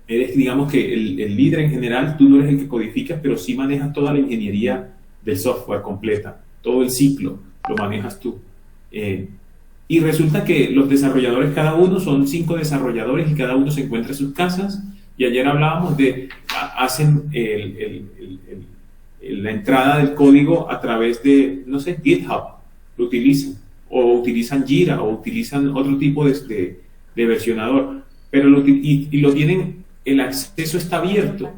Eres, digamos que el líder en general, tú no eres el que codificas, pero sí manejas toda la ingeniería del software completa, todo el ciclo lo manejas tú. Y resulta que los desarrolladores, cada uno son 5 desarrolladores y cada uno se encuentra en sus casas. Y ayer hablábamos hacen la entrada del código a través de, no sé, GitHub, lo utilizan, o utilizan Jira, o utilizan otro tipo de versionador, pero lo tienen, el acceso está abierto.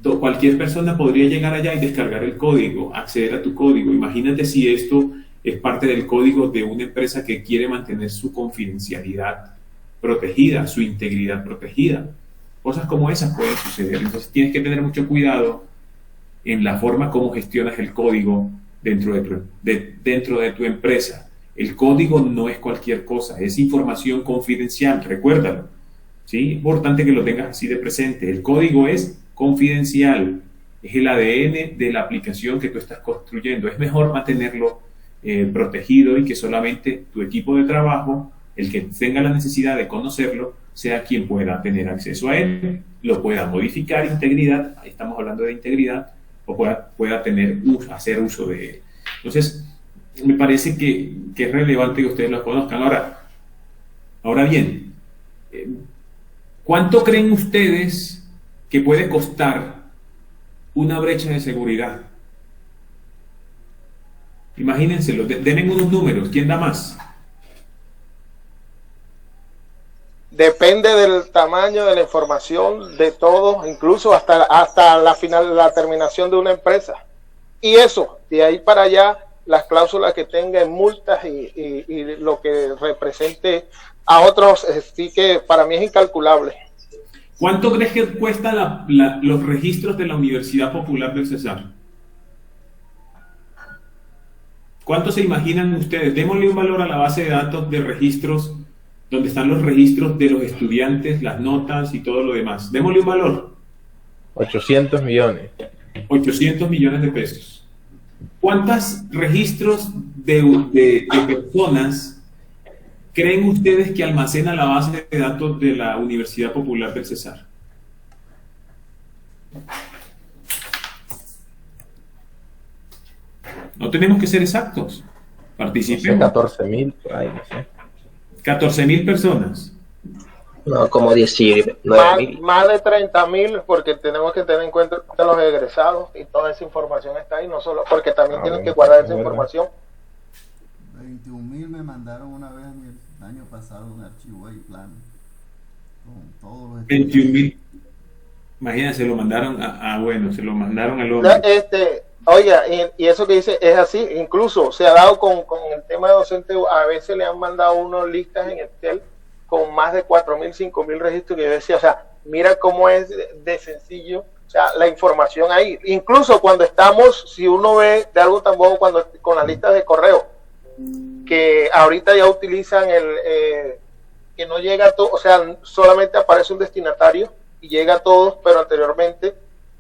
Cualquier persona podría llegar allá y descargar el código, acceder a tu código. Imagínate si esto es parte del código de una empresa que quiere mantener su confidencialidad. protegida, su integridad protegida. Cosas como esas pueden suceder. Entonces tienes que tener mucho cuidado en la forma como gestionas el código dentro de tu empresa. El código no es cualquier cosa, es información confidencial, recuérdalo. ¿Sí? Es importante que lo tengas así de presente. El código es confidencial, es el ADN de la aplicación que tú estás construyendo. Es mejor mantenerlo protegido y que solamente tu equipo de trabajo, el que tenga la necesidad de conocerlo, sea quien pueda tener acceso a él, lo pueda modificar, integridad, ahí estamos hablando de integridad, o pueda hacer uso de él. Entonces, me parece que es relevante que ustedes lo conozcan. Ahora bien, ¿cuánto creen ustedes que puede costar una brecha de seguridad? Imagínenselo, denme unos números, ¿quién da más? Depende del tamaño de la información, de todo, incluso hasta la terminación de una empresa. Y eso, de ahí para allá, las cláusulas que tenga en multas y lo que represente a otros, sí que para mí es incalculable. ¿Cuánto crees que cuesta los registros de la Universidad Popular del Cesar? ¿Cuánto se imaginan ustedes? Démosle un valor a la base de datos de registros, donde están los registros de los estudiantes, las notas y todo lo demás. Démosle un valor. 800 millones. 800 millones de pesos. ¿Cuántos registros de personas creen ustedes que almacena la base de datos de la Universidad Popular del Cesar? No tenemos que ser exactos. Participen. 14.000, por ahí, no sé. 14.000 personas. No, como 19.000. Más de 30.000, porque tenemos que tener en cuenta los egresados y toda esa información está ahí, no solo porque también tienen que guardar esa información. 21.000 me mandaron una vez el año pasado un archivo ahí plano con todos los 21.000. Imagínense, lo mandaron se lo mandaron al hombre. Oiga, y eso que dice es así, incluso se ha dado con el tema de docente, a veces le han mandado unos listas en Excel con más de 4.000, 5.000 registros, que yo decía, o sea, mira cómo es de sencillo, o sea, la información ahí. Incluso cuando estamos, si uno ve de algo tan bobo, cuando con las listas de correo, que ahorita ya utilizan que no llega a todo, o sea, solamente aparece un destinatario y llega a todos, pero anteriormente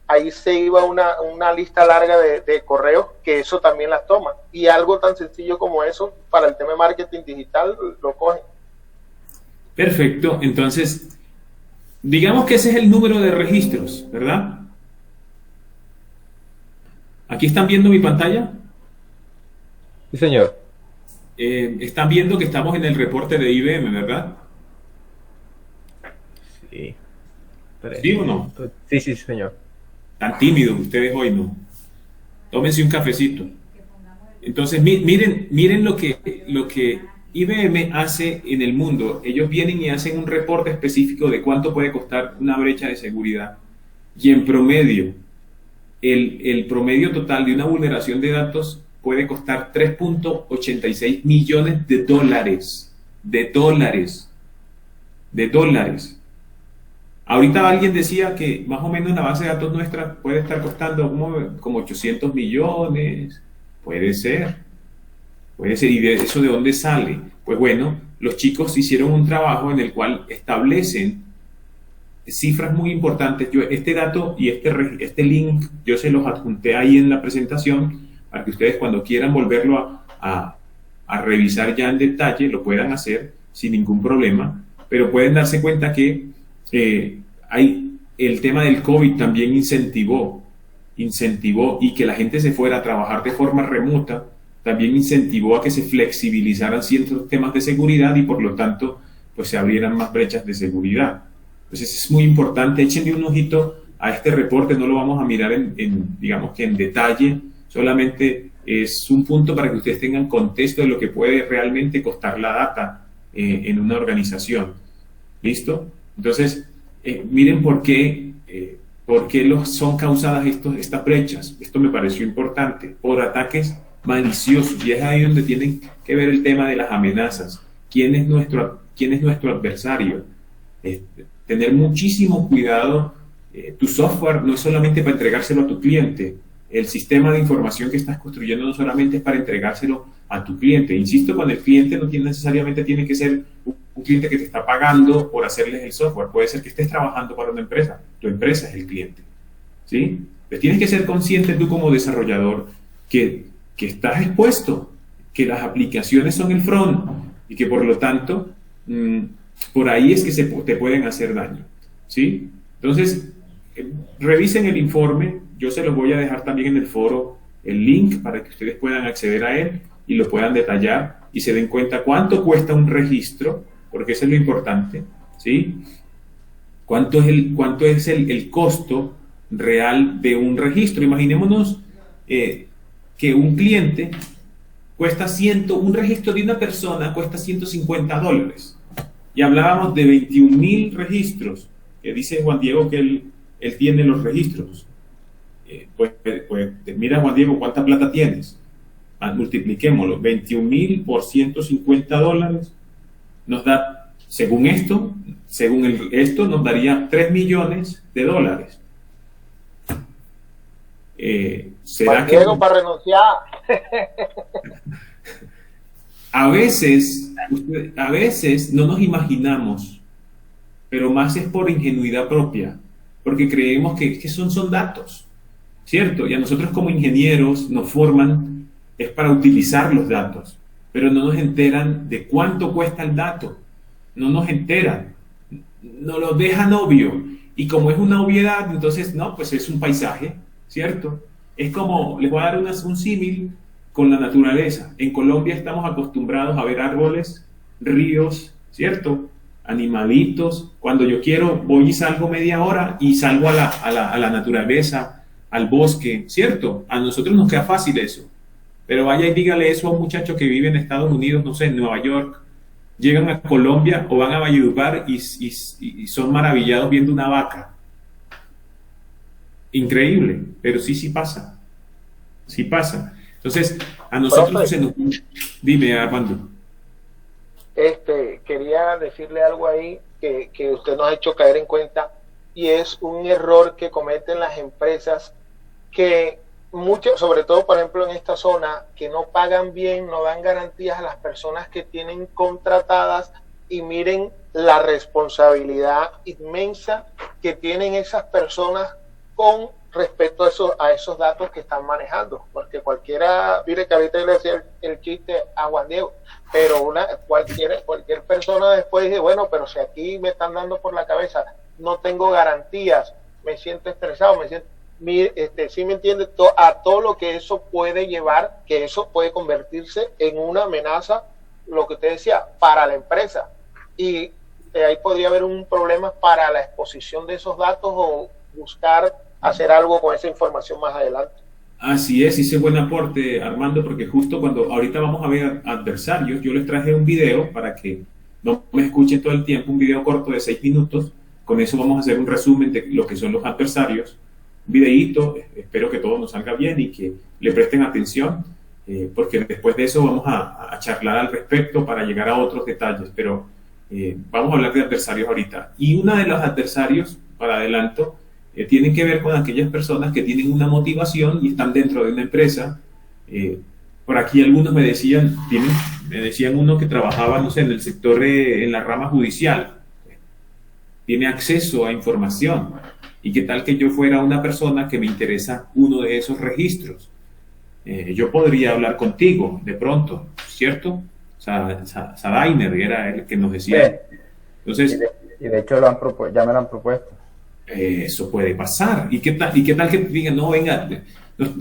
ahí se iba una lista larga de correos, que eso también las toma. Y algo tan sencillo como eso, para el tema de marketing digital, lo cogen. Perfecto, entonces, digamos que ese es el número de registros, ¿verdad? ¿Aquí están viendo mi pantalla? Sí, señor. Están viendo que estamos en el reporte de IBM, ¿verdad? Sí. ¿Sí o no? Sí, señor. Tan tímidos ustedes hoy, ¿no? Tómense un cafecito. Entonces, miren lo que IBM hace en el mundo. Ellos vienen y hacen un reporte específico de cuánto puede costar una brecha de seguridad. Y en promedio, el promedio total de una vulneración de datos puede costar 3.86 millones de dólares. De dólares. Ahorita alguien decía que más o menos la base de datos nuestra puede estar costando como 800 millones. Puede ser. ¿Y de eso de dónde sale? Pues bueno, los chicos hicieron un trabajo en el cual establecen cifras muy importantes. Yo este dato y este link yo se los adjunté ahí en la presentación para que ustedes cuando quieran volverlo a revisar ya en detalle lo puedan hacer sin ningún problema, pero pueden darse cuenta que el tema del COVID también incentivó y que la gente se fuera a trabajar de forma remota, también incentivó a que se flexibilizaran ciertos temas de seguridad y por lo tanto pues se abrieran más brechas de seguridad. Entonces es muy importante, échenle un ojito a este reporte, no lo vamos a mirar digamos que en detalle, solamente es un punto para que ustedes tengan contexto de lo que puede realmente costar la data en una organización. ¿Listo? Entonces, miren por qué son causadas estas brechas. Esto me pareció importante, por ataques maliciosos, y es ahí donde tienen que ver el tema de las amenazas. ¿Quién quién es nuestro adversario. Tener muchísimo cuidado. Tu software no es solamente para entregárselo a tu cliente. El sistema de información que estás construyendo no solamente es para entregárselo a tu cliente. Insisto, con el cliente no necesariamente tiene que ser un cliente que te está pagando por hacerles el software. Puede ser que estés trabajando para una empresa. Tu empresa es el cliente, ¿sí? Pero tienes que ser consciente tú como desarrollador que estás expuesto, que las aplicaciones son el front y que por lo tanto por ahí es que te pueden hacer daño, ¿sí? Entonces, revisen el informe. Yo se los voy a dejar también en el foro el link para que ustedes puedan acceder a él y lo puedan detallar y se den cuenta cuánto cuesta un registro, porque eso es lo importante, ¿sí? ¿Cuánto es el costo real de un registro? Imaginémonos que un cliente cuesta un registro de una persona cuesta $150. Y hablábamos de 21.000 registros, que dice Juan Diego que él tiene los registros. Pues mira, Juan Diego, ¿cuánta plata tienes? Multipliquémoslo, 21.000 por $150 nos da, según esto nos daría $3 millones. ¿Será Juan Diego, para renunciar? A veces no nos imaginamos, pero más es por ingenuidad propia, porque creemos que son datos, ¿cierto? Y a nosotros como ingenieros nos forman es para utilizar los datos, pero no nos enteran de cuánto cuesta el dato, no nos enteran, nos lo dejan obvio, y como es una obviedad, entonces no, pues es un paisaje, ¿cierto? Es como, les voy a dar un símil con la naturaleza. En Colombia estamos acostumbrados a ver árboles, ríos, ¿cierto? Animalitos. Cuando yo quiero, voy y salgo media hora y salgo a la naturaleza, al bosque, ¿cierto? A nosotros nos queda fácil eso. Pero vaya y dígale eso a un muchacho que vive en Estados Unidos, no sé, en Nueva York. Llegan a Colombia o van a Valledupar y son maravillados viendo una vaca. Increíble, pero sí pasa. Sí pasa. Entonces, a nosotros se nos... Dime, Armando. Quería decirle algo ahí que usted nos ha hecho caer en cuenta, y es un error que cometen las empresas que muchos, sobre todo por ejemplo en esta zona, que no pagan bien, no dan garantías a las personas que tienen contratadas, y miren la responsabilidad inmensa que tienen esas personas con respecto a esos datos que están manejando, porque cualquiera, mire que ahorita le decía el chiste a Juan Diego, pero cualquier persona después dice, bueno, pero si aquí me están dando por la cabeza, no tengo garantías, me siento estresado, sí me entiende, a todo lo que eso puede llevar, que eso puede convertirse en una amenaza, lo que usted decía, para la empresa, y ahí podría haber un problema para la exposición de esos datos o buscar hacer algo con esa información más adelante. Así es, hice buen aporte, Armando, porque justo cuando ahorita vamos a ver adversarios, yo les traje un video para que no me escuchen todo el tiempo, un video corto de 6 minutos, con eso vamos a hacer un resumen de lo que son los adversarios, un videíto, espero que todo nos salga bien y que le presten atención, porque después de eso vamos a charlar al respecto para llegar a otros detalles, pero vamos a hablar de adversarios ahorita. Y uno de los adversarios, para adelanto, tienen que ver con aquellas personas que tienen una motivación y están dentro de una empresa. Por aquí algunos me decían uno que trabajaba, no sé, en el sector, en la rama judicial, tiene acceso a información, y qué tal que yo fuera una persona que me interesa uno de esos registros, yo podría hablar contigo de pronto, ¿cierto? Sadainer era el que nos decía. Entonces, y de hecho ya me lo han propuesto. Eso puede pasar. ¿Y qué tal que digan, no, venga,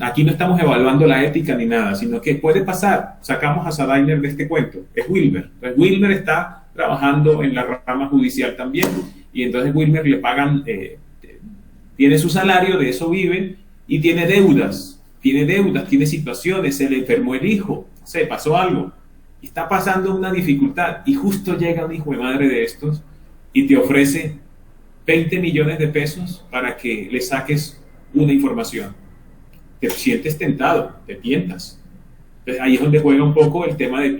aquí no estamos evaluando la ética ni nada, sino que puede pasar? Sacamos a Sadainer de este cuento, es Wilmer. Entonces, Wilmer está trabajando en la rama judicial también, y entonces Wilmer le pagan, tiene su salario, de eso vive, y tiene deudas, tiene situaciones, se le enfermó el hijo, se pasó algo, y está pasando una dificultad, y justo llega un hijo de madre de estos y te ofrece 20 millones de pesos para que le saques una información. Te sientes tentado, te tientas. Entonces ahí es donde juega un poco el tema de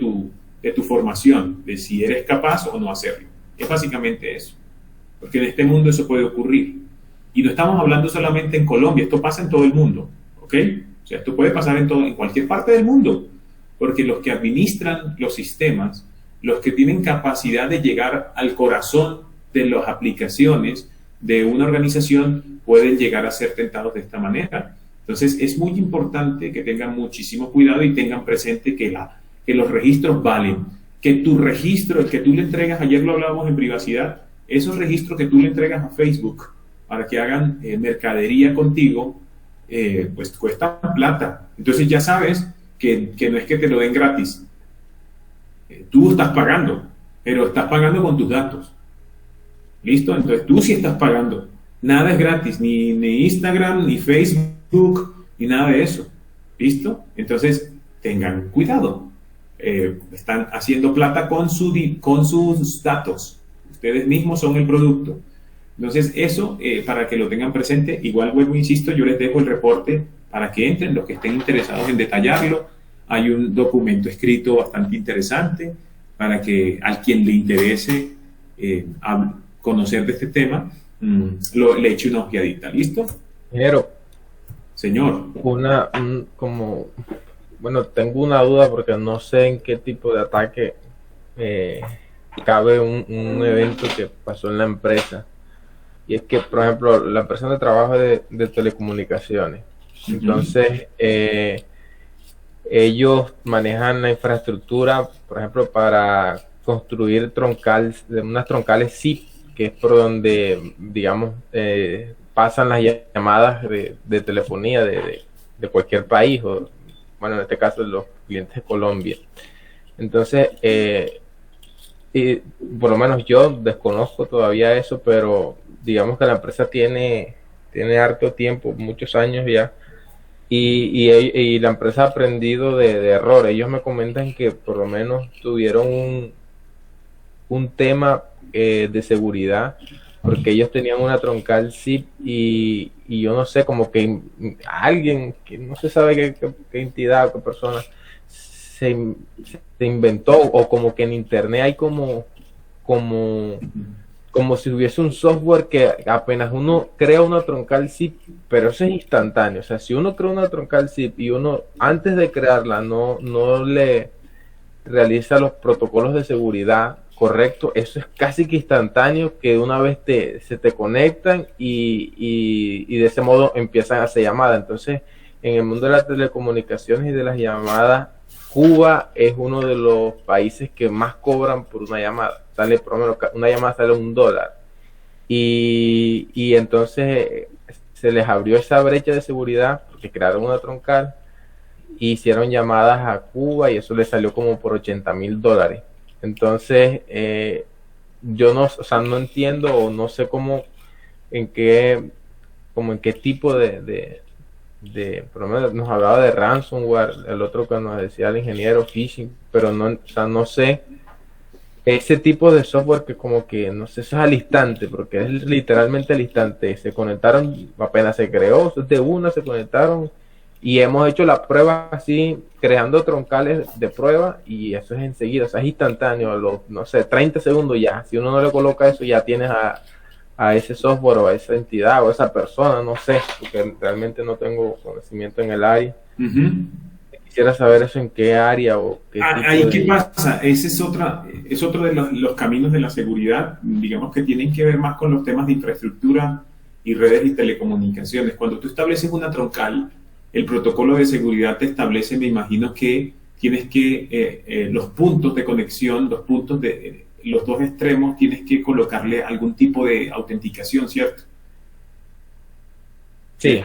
de tu formación, de si eres capaz o no hacerlo. Es básicamente eso. Porque en este mundo eso puede ocurrir. Y no estamos hablando solamente en Colombia, esto pasa en todo el mundo, ¿ok? O sea, esto puede pasar en cualquier parte del mundo, porque los que administran los sistemas, los que tienen capacidad de llegar al corazón de las aplicaciones de una organización, pueden llegar a ser tentados de esta manera. Entonces, es muy importante que tengan muchísimo cuidado y tengan presente que los registros valen, que tu registro, el que tú le entregas, ayer lo hablábamos en privacidad, esos registros que tú le entregas a Facebook para que hagan mercadería contigo, pues cuestan plata. Entonces ya sabes que no es que te lo den gratis. Tú estás pagando, pero estás pagando con tus datos. ¿Listo? Entonces tú sí estás pagando. Nada es gratis, ni Instagram, ni Facebook, ni nada de eso. ¿Listo? Entonces tengan cuidado. Están haciendo plata con sus datos. Ustedes mismos son el producto. Entonces eso, para que lo tengan presente, igual vuelvo, insisto, yo les dejo el reporte para que entren, los que estén interesados en detallarlo. Hay un documento escrito bastante interesante para que a quien le interese conocer de este tema, le eche una ojeadita. ¿Listo? Ingeniero. Señor. Bueno, tengo una duda porque no sé en qué tipo de ataque cabe un evento que pasó en la empresa. Y es que, por ejemplo, la empresa de trabajo de telecomunicaciones. Entonces, ellos manejan la infraestructura, por ejemplo, para construir unas troncales SIP, que es por donde, digamos, pasan las llamadas de telefonía de cualquier país, o, bueno, en este caso, los clientes de Colombia. Entonces, y por lo menos yo desconozco todavía eso, pero digamos que la empresa tiene harto tiempo, muchos años ya, y la empresa ha aprendido de errores. Ellos me comentan que por lo menos tuvieron un tema de seguridad, porque ellos tenían una troncal SIP y yo no sé, como que alguien, que no se sabe qué entidad o qué persona, se inventó, o como que en internet hay como si hubiese un software que apenas uno crea una troncal zip, pero eso es instantáneo. O sea, si uno crea una troncal zip y uno antes de crearla no le realiza los protocolos de seguridad correctos, eso es casi que instantáneo, que una vez se te conectan y de ese modo empiezan a hacer llamadas. Entonces, en el mundo de las telecomunicaciones y de las llamadas, Cuba es uno de los países que más cobran por una llamada. Sale, por lo menos, una llamada sale $1. Y entonces se les abrió esa brecha de seguridad porque crearon una troncal y hicieron llamadas a Cuba y eso les salió como por $80,000. Entonces, yo no entiendo o no sé en qué tipo por lo menos nos hablaba de ransomware, el otro que nos decía el ingeniero phishing, pero no sé ese tipo de software que como que, no sé, eso es al instante, porque es literalmente al instante. Se conectaron, apenas se creó, se conectaron y hemos hecho la prueba así, creando troncales de prueba y eso es enseguida, o sea, es instantáneo, no sé, 30 segundos ya. Si uno no le coloca eso, ya tienes a ese software o a esa entidad o a esa persona, no sé, porque realmente no tengo conocimiento en el área. Quisiera saber eso en qué área o qué ¿qué pasa? Ese es otro de los caminos de la seguridad, digamos, que tienen que ver más con los temas de infraestructura y redes y telecomunicaciones. Cuando tú estableces una troncal, el protocolo de seguridad te establece, me imagino, que tienes que los puntos de conexión, los dos extremos, tienes que colocarle algún tipo de autenticación, ¿cierto? Sí.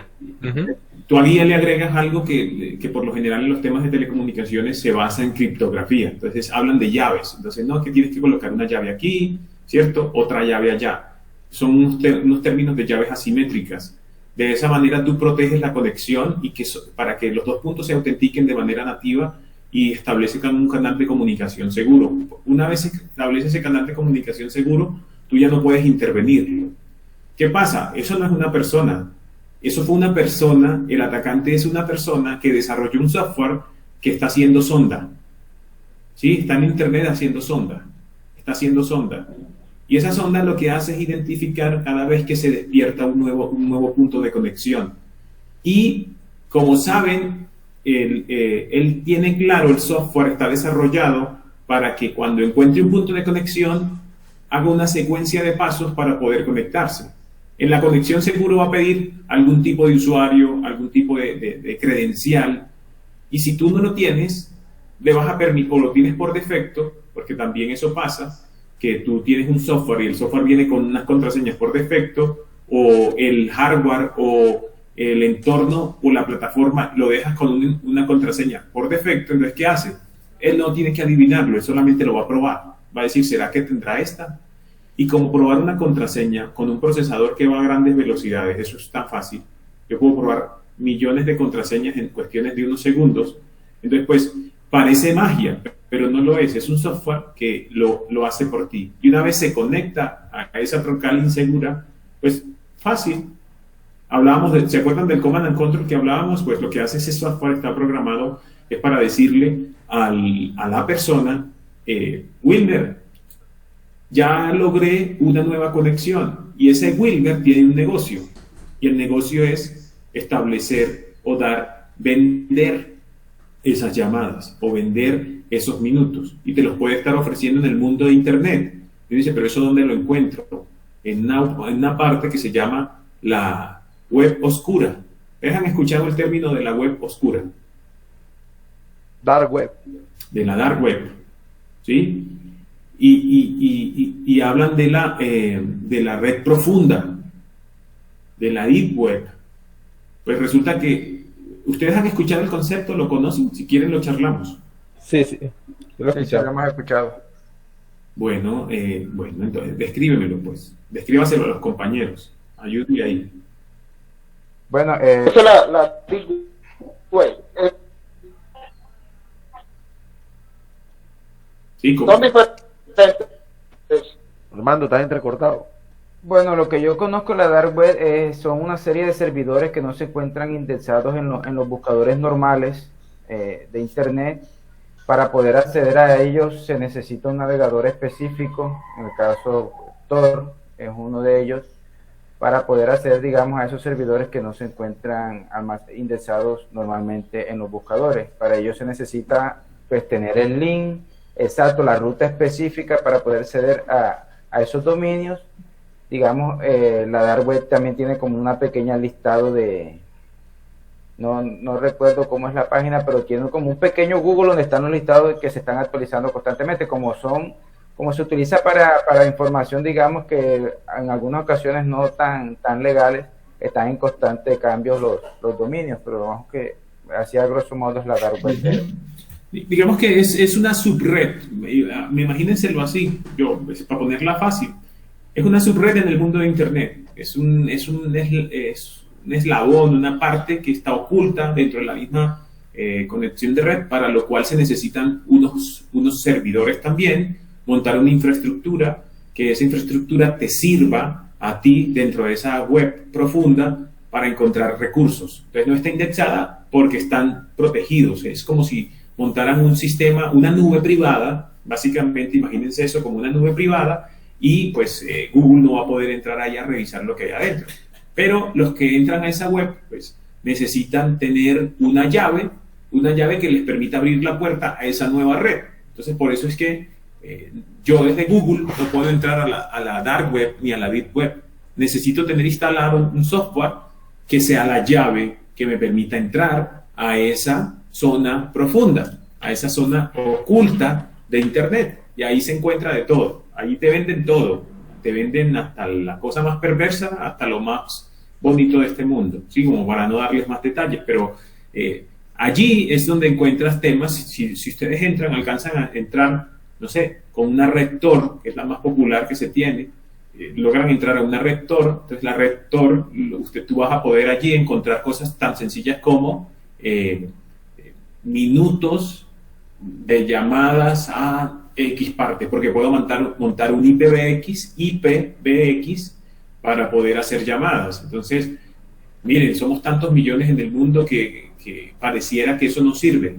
Tú ahí le agregas algo que por lo general en los temas de telecomunicaciones se basa en criptografía. Entonces hablan de llaves. Entonces, no, que tienes que colocar una llave aquí, ¿cierto? Otra llave allá. Son unos términos de llaves asimétricas. De esa manera tú proteges la conexión y para que los dos puntos se autentiquen de manera nativa y establezcan un canal de comunicación seguro. Una vez se establece ese canal de comunicación seguro, tú ya no puedes intervenir. ¿Qué pasa? Eso no es una persona. Eso fue una persona, el atacante es una persona que desarrolló un software que está haciendo sonda. ¿sí? Está en Internet haciendo sonda, está haciendo sonda. Y esa sonda lo que hace es identificar cada vez que se despierta un nuevo punto de conexión. Y como saben, él tiene claro, el software está desarrollado para que cuando encuentre un punto de conexión, haga una secuencia de pasos para poder conectarse. En la conexión seguro va a pedir algún tipo de usuario, algún tipo de credencial, y si tú no lo tienes, le vas a permitir, o lo tienes por defecto, porque también eso pasa, que tú tienes un software y el software viene con unas contraseñas por defecto, o el hardware o el entorno o la plataforma lo dejas con una contraseña por defecto. Entonces, ¿qué hace? Él no tiene que adivinarlo, él solamente lo va a probar. Va a decir, ¿será que tendrá esta? Y como probar una contraseña con un procesador que va a grandes velocidades, eso es tan fácil. Yo puedo probar millones de contraseñas en cuestiones de unos segundos. Entonces, pues, parece magia, pero no lo es. Es un software que lo hace por ti. Y una vez se conecta a esa troncal insegura, pues, fácil. ¿Se acuerdan del Command and Control que hablábamos? Pues lo que hace ese software, está programado, es para decirle a la persona, Wilmer, ya logré una nueva conexión, y ese Wilmer tiene un negocio, y el negocio es establecer o vender esas llamadas o vender esos minutos, y te los puede estar ofreciendo en el mundo de Internet. Y dice, pero ¿eso dónde lo encuentro? En una parte que se llama la web oscura. ¿Ustedes han escuchado el término de la web oscura? Dark web. De la dark web, ¿sí? Y hablan de la red profunda, de la deep web. Pues resulta que ustedes han escuchado el concepto, lo conocen, si quieren lo charlamos. Sí, sí, Lo hemos escuchado. Bueno, entonces descríbemelo, pues. Descríbaselo a los compañeros. Ayúdame ahí. Bueno, Esa es la deep web. Sí, Son diferentes. Armando, estás entrecortado. Bueno, lo que yo conozco de la Dark Web son una serie de servidores que no se encuentran indexados en los buscadores normales de Internet. Para poder acceder a ellos se necesita un navegador específico, en el caso Tor es uno de ellos, para poder acceder, digamos, a esos servidores que no se encuentran indexados normalmente en los buscadores. Para ello se necesita, pues, tener el link exacto, la ruta específica para poder acceder a esos dominios. Digamos, la Dark Web también tiene como una pequeña listado de, no recuerdo cómo es la página, pero tiene como un pequeño Google donde están los listados que se están actualizando constantemente, como se utiliza para información, digamos, que en algunas ocasiones no tan legales, están en constante cambio los dominios, pero vamos que así a grosso modo es la Dark Web. Digamos que es una subred, imagínenselo así, para ponerla fácil, es una subred en el mundo de Internet, es un eslabón, una parte que está oculta dentro de la misma conexión de red, para lo cual se necesitan unos servidores también, montar una infraestructura, que esa infraestructura te sirva a ti dentro de esa web profunda para encontrar recursos. Entonces no está indexada porque están protegidos, es como si montaran un sistema, una nube privada, básicamente imagínense eso como una nube privada, y pues Google no va a poder entrar ahí a revisar lo que hay adentro. Pero los que entran a esa web, pues necesitan tener una llave que les permita abrir la puerta a esa nueva red. Entonces por eso es que yo desde Google no puedo entrar a la dark web ni a la deep web. Necesito tener instalado un software que sea la llave que me permita entrar a esa zona profunda, a esa zona oculta de Internet. Y ahí se encuentra de todo. Ahí te venden todo. Te venden hasta la cosa más perversa, hasta lo más bonito de este mundo. Sí, como para no darles más detalles. Pero allí es donde encuentras temas. Si ustedes alcanzan a entrar, no sé, con una red Tor, que es la más popular que se tiene, logran entrar a una red Tor. Entonces la red Tor, tú vas a poder allí encontrar cosas tan sencillas como minutos de llamadas a X parte, porque puedo montar un IPBX para poder hacer llamadas. Entonces, miren, somos tantos millones en el mundo que pareciera que eso no sirve,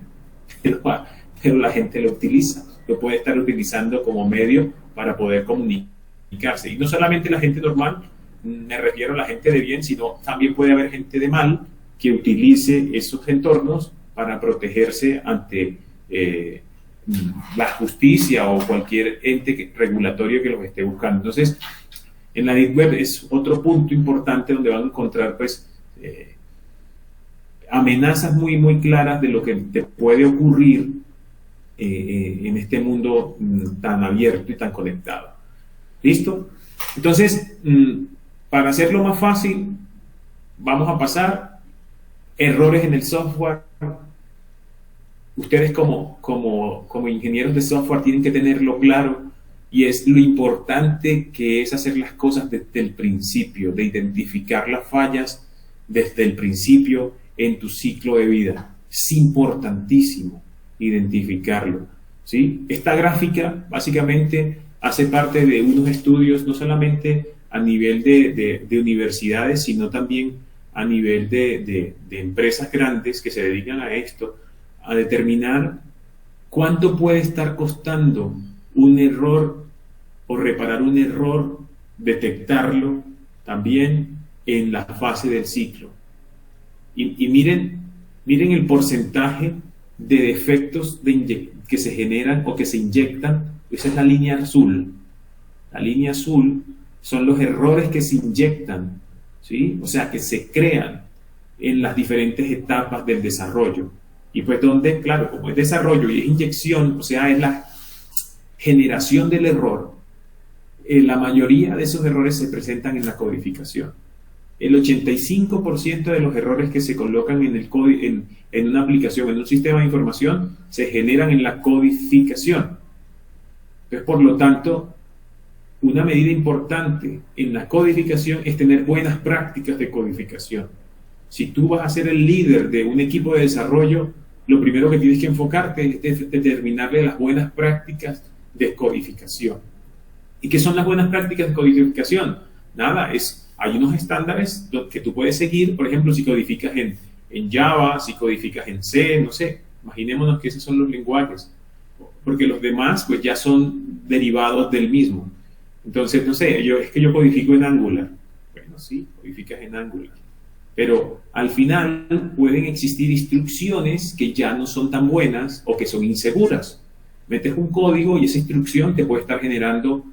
pero la gente lo utiliza, lo puede estar utilizando como medio para poder comunicarse. Y no solamente la gente normal, me refiero a la gente de bien, sino también puede haber gente de mal que utilice esos entornos para protegerse ante la justicia o cualquier ente regulatorio que los esté buscando. Entonces, en la Deep Web es otro punto importante donde van a encontrar pues amenazas muy muy claras de lo que te puede ocurrir en este mundo tan abierto y tan conectado. ¿Listo? Entonces, para hacerlo más fácil, vamos a pasar errores en el software. Ustedes como ingenieros de software tienen que tenerlo claro, y es lo importante que es hacer las cosas desde el principio, de identificar las fallas desde el principio en tu ciclo de vida. Es importantísimo identificarlo, ¿sí? Esta gráfica básicamente hace parte de unos estudios no solamente a nivel de universidades, sino también a nivel de empresas grandes que se dedican a esto, a determinar cuánto puede estar costando un error o reparar un error, detectarlo también en la fase del ciclo. Y miren el porcentaje de defectos que se generan o que se inyectan. Esa es la línea azul. La línea azul son los errores que se inyectan, ¿sí? O sea, que se crean en las diferentes etapas del desarrollo. Y pues donde, claro, como es desarrollo y es inyección, o sea, es la generación del error, la mayoría de esos errores se presentan en la codificación. El 85% de los errores que se colocan en una aplicación, en un sistema de información, se generan en la codificación. Entonces, por lo tanto, una medida importante en la codificación es tener buenas prácticas de codificación. Si tú vas a ser el líder de un equipo de desarrollo, lo primero que tienes que enfocarte es determinarle las buenas prácticas de codificación. ¿Y qué son las buenas prácticas de codificación? Nada, hay unos estándares que tú puedes seguir. Por ejemplo, si codificas en Java, si codificas en C, no sé, imaginémonos que esos son los lenguajes, porque los demás pues ya son derivados del mismo. Entonces, no sé, es que yo codifico en Angular. Bueno, sí, codificas en Angular. Pero al final pueden existir instrucciones que ya no son tan buenas o que son inseguras. Metes un código y esa instrucción te puede estar generando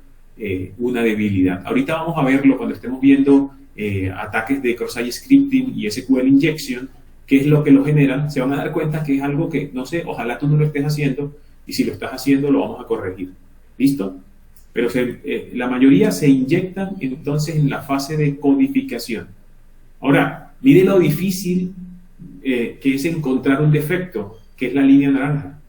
una debilidad. Ahorita vamos a verlo cuando estemos viendo ataques de cross-site scripting y SQL injection, qué es lo que lo generan. Se van a dar cuenta que es algo que, no sé, ojalá tú no lo estés haciendo, y si lo estás haciendo lo vamos a corregir. ¿Listo? Pero la mayoría se inyectan entonces en la fase de codificación. Ahora, mire lo difícil que es encontrar un defecto, que es la línea naranja,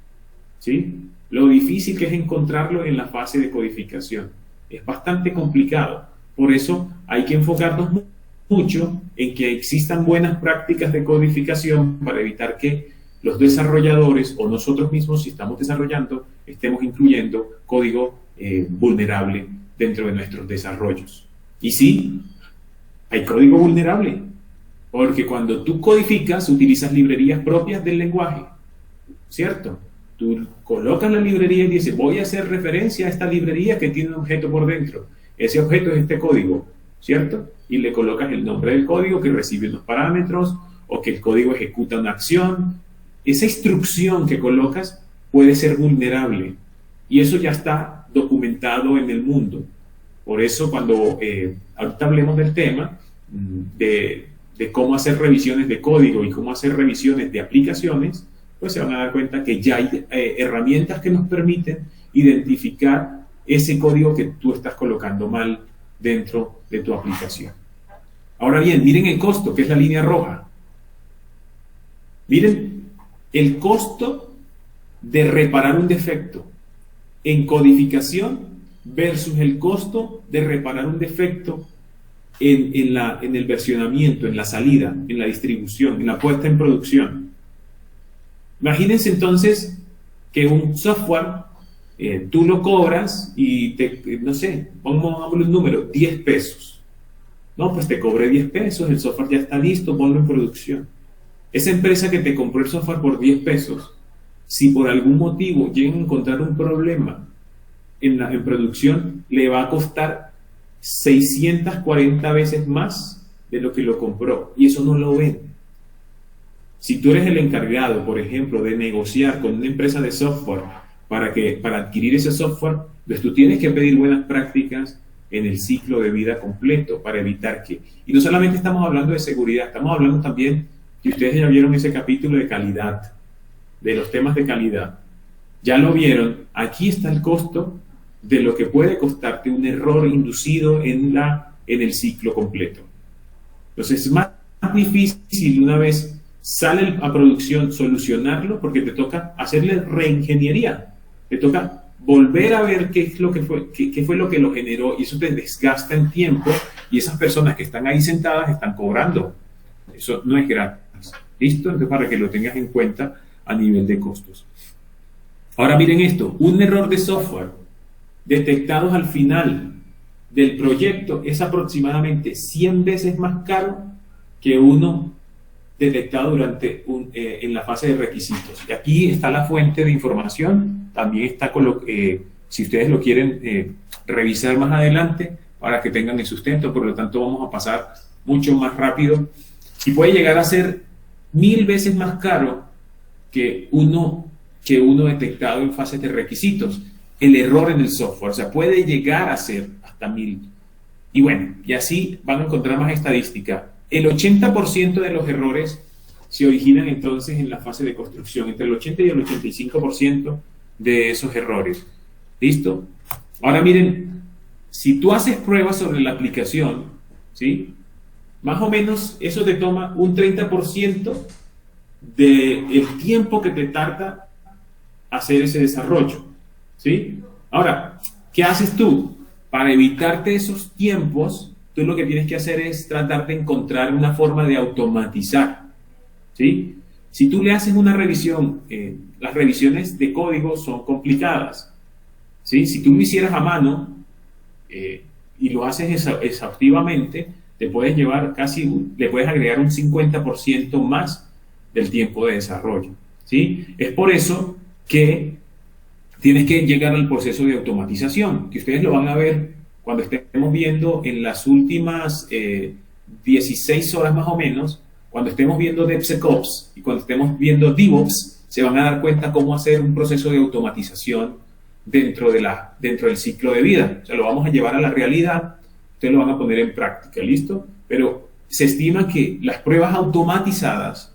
¿sí? Lo difícil que es encontrarlo en la fase de codificación. Es bastante complicado. Por eso hay que enfocarnos mucho en que existan buenas prácticas de codificación para evitar que los desarrolladores o nosotros mismos, si estamos desarrollando, estemos incluyendo código vulnerable dentro de nuestros desarrollos. Y sí, hay código vulnerable, porque cuando tú codificas, utilizas librerías propias del lenguaje, ¿cierto? Tú colocas la librería y dices, voy a hacer referencia a esta librería que tiene un objeto por dentro. Ese objeto es este código, ¿cierto? Y le colocas el nombre del código que recibe unos parámetros o que el código ejecuta una acción. Esa instrucción que colocas puede ser vulnerable y eso ya está documentado en el mundo. Por eso cuando ahorita hablemos del tema de cómo hacer revisiones de código y cómo hacer revisiones de aplicaciones, pues se van a dar cuenta que ya hay herramientas que nos permiten identificar ese código que tú estás colocando mal dentro de tu aplicación. Ahora bien, miren el costo, que es la línea roja. Miren el costo de reparar un defecto en codificación versus el costo de reparar un defecto en el versionamiento, en la salida, en la distribución, en la puesta en producción. Imagínense entonces que un software tú lo cobras y no sé, pongámosle un número, 10 pesos. No, pues te cobré 10 pesos, el software ya está listo, ponlo en producción. Esa empresa que te compró el software por 10 pesos si por algún motivo llegan a encontrar un problema en producción, le va a costar 640 veces más de lo que lo compró, y eso no lo ven. Si tú eres el encargado, por ejemplo, de negociar con una empresa de software para adquirir ese software, pues tú tienes que pedir buenas prácticas en el ciclo de vida completo para evitar que... Y no solamente estamos hablando de seguridad, estamos hablando también, que ustedes ya vieron ese capítulo de calidad, de los temas de calidad. Ya lo vieron, aquí está el costo de lo que puede costarte un error inducido en el ciclo completo. Entonces es más difícil una vez sale a producción solucionarlo, porque te toca hacerle reingeniería, te toca volver a ver qué fue lo que lo generó, y eso te desgasta en tiempo, y esas personas que están ahí sentadas están cobrando. Eso no es gratis. ¿Listo? Entonces, para que lo tengas en cuenta a nivel de costos. Ahora miren esto, un error de software detectados al final del proyecto es aproximadamente 100 veces más caro que uno detectado durante en la fase de requisitos. Y aquí está la fuente de información, también está si ustedes lo quieren revisar más adelante para que tengan el sustento, por lo tanto vamos a pasar mucho más rápido, y puede llegar a ser 1000 veces más caro que uno detectado en fases de requisitos, el error en el software, o sea, puede llegar a ser hasta 1000. Y bueno, y así van a encontrar más estadística. El 80% de los errores se originan entonces en la fase de construcción, entre el 80 y el 85% de esos errores. ¿Listo? Ahora miren, si tú haces pruebas sobre la aplicación, ¿sí? Más o menos eso te toma un 30% del tiempo que te tarda hacer ese desarrollo, ¿sí? Ahora, ¿qué haces tú? Para evitarte esos tiempos, tú lo que tienes que hacer es tratar de encontrar una forma de automatizar, ¿sí? Si tú le haces una revisión, las revisiones de código son complicadas, ¿sí? Si tú lo hicieras a mano y lo haces exhaustivamente, te puedes llevar le puedes agregar un 50% más del tiempo de desarrollo, ¿sí? Es por eso que tienes que llegar al proceso de automatización, que ustedes lo van a ver cuando estemos viendo en las últimas 16 horas más o menos, cuando estemos viendo DevSecOps y cuando estemos viendo DevOps, se van a dar cuenta cómo hacer un proceso de automatización dentro del ciclo de vida. O sea, lo vamos a llevar a la realidad, ustedes lo van a poner en práctica, ¿listo? Pero se estima que las pruebas automatizadas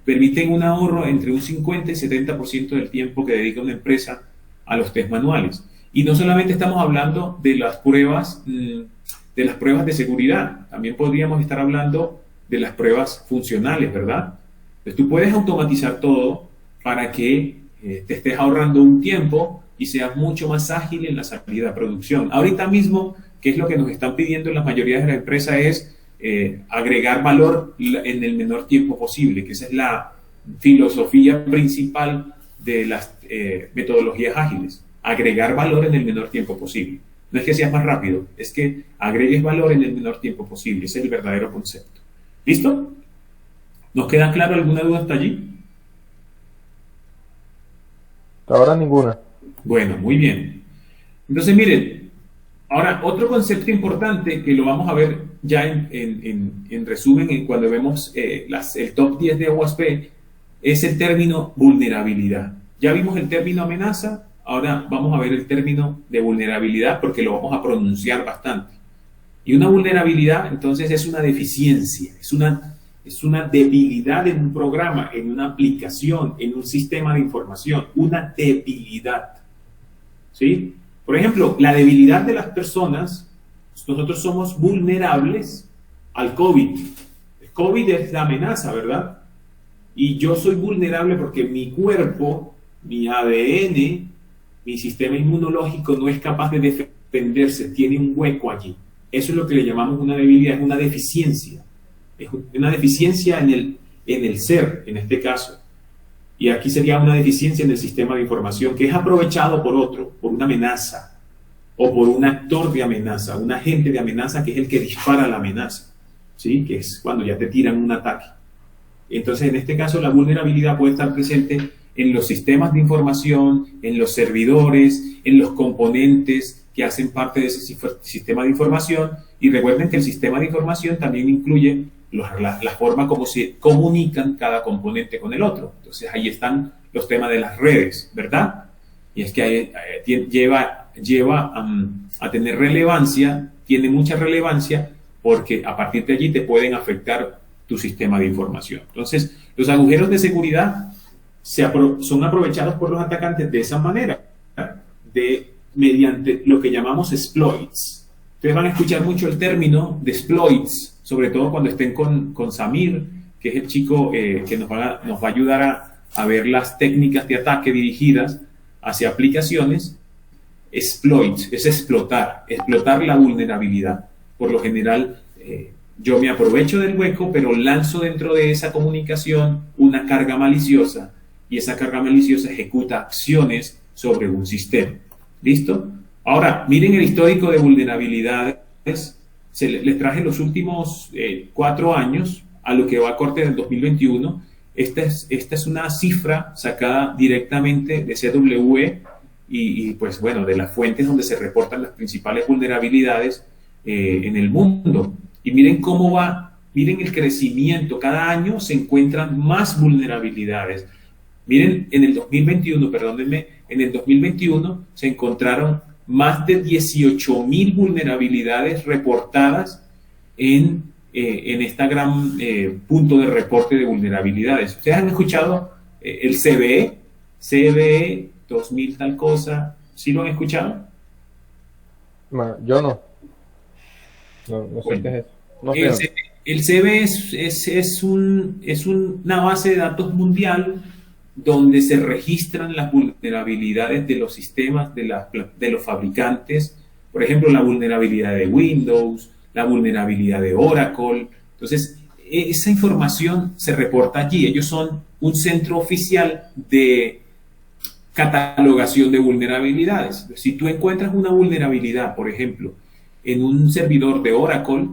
permiten un ahorro entre un 50 y 70% del tiempo que dedica una empresa a los test manuales. Y no solamente estamos hablando de las pruebas de seguridad, también podríamos estar hablando de las pruebas funcionales, ¿verdad? Entonces tú puedes automatizar todo para que te estés ahorrando un tiempo y seas mucho más ágil en la salida a producción. Ahorita mismo, ¿qué es lo que nos están pidiendo en la mayoría de las empresas? Es agregar valor en el menor tiempo posible, que esa es la filosofía principal de las metodologías ágiles. Agregar valor en el menor tiempo posible. No es que seas más rápido, es que agregues valor en el menor tiempo posible. Ese es el verdadero concepto. ¿Listo? ¿Nos queda claro alguna duda hasta allí? Hasta ahora ninguna. Bueno, muy bien. Entonces, miren, ahora otro concepto importante que lo vamos a ver ya en resumen cuando vemos el top 10 de OWASP es el término vulnerabilidad. Ya vimos el término amenaza, ahora vamos a ver el término de vulnerabilidad porque lo vamos a pronunciar bastante. Y una vulnerabilidad, entonces, es una deficiencia, es una debilidad en un programa, en una aplicación, en un sistema de información, una debilidad. ¿Sí? Por ejemplo, la debilidad de las personas, nosotros somos vulnerables al COVID. El COVID es la amenaza, ¿verdad? Y yo soy vulnerable porque mi cuerpo, mi ADN, mi sistema inmunológico no es capaz de defenderse, tiene un hueco allí. Eso es lo que le llamamos una debilidad, es una deficiencia. Es una deficiencia en el ser, en este caso. Y aquí sería una deficiencia en el sistema de información que es aprovechado por otro, por una amenaza, o por un actor de amenaza, un agente de amenaza que es el que dispara la amenaza, ¿sí? Que es cuando ya te tiran un ataque. Entonces, en este caso, la vulnerabilidad puede estar presente en los sistemas de información, en los servidores, en los componentes que hacen parte de ese sistema de información. Y recuerden que el sistema de información también incluye la forma como se comunican cada componente con el otro. Entonces ahí están los temas de las redes, ¿verdad? Y es que lleva a tener relevancia, tiene mucha relevancia, porque a partir de allí te pueden afectar tu sistema de información. Entonces, los agujeros de seguridad son aprovechados por los atacantes de esa manera, mediante lo que llamamos exploits. Ustedes van a escuchar mucho el término de exploits, sobre todo cuando estén con Samir, que es el chico que nos va a ayudar a ver las técnicas de ataque dirigidas hacia aplicaciones. Exploits es explotar la vulnerabilidad. Por lo general, yo me aprovecho del hueco, pero lanzo dentro de esa comunicación una carga maliciosa, y esa carga maliciosa ejecuta acciones sobre un sistema. ¿Listo? Ahora, miren el histórico de vulnerabilidades. Les traje los últimos 4 años a lo que va a corte del 2021. Esta es una cifra sacada directamente de CWE y pues bueno, de las fuentes donde se reportan las principales vulnerabilidades en el mundo. Y miren cómo va, miren el crecimiento. Cada año se encuentran más vulnerabilidades. Miren, en el 2021, perdónenme, en el 2021 se encontraron más de 18.000 vulnerabilidades reportadas en esta gran punto de reporte de vulnerabilidades. ¿Ustedes han escuchado el CVE 2000 tal cosa? ¿Sí lo han escuchado? Yo no. No sé qué es eso. No sé. El CVE es una base de datos mundial donde se registran las vulnerabilidades de los sistemas de los fabricantes. Por ejemplo, la vulnerabilidad de Windows, la vulnerabilidad de Oracle. Entonces, esa información se reporta allí. Ellos son un centro oficial de catalogación de vulnerabilidades. Si tú encuentras una vulnerabilidad, por ejemplo, en un servidor de Oracle,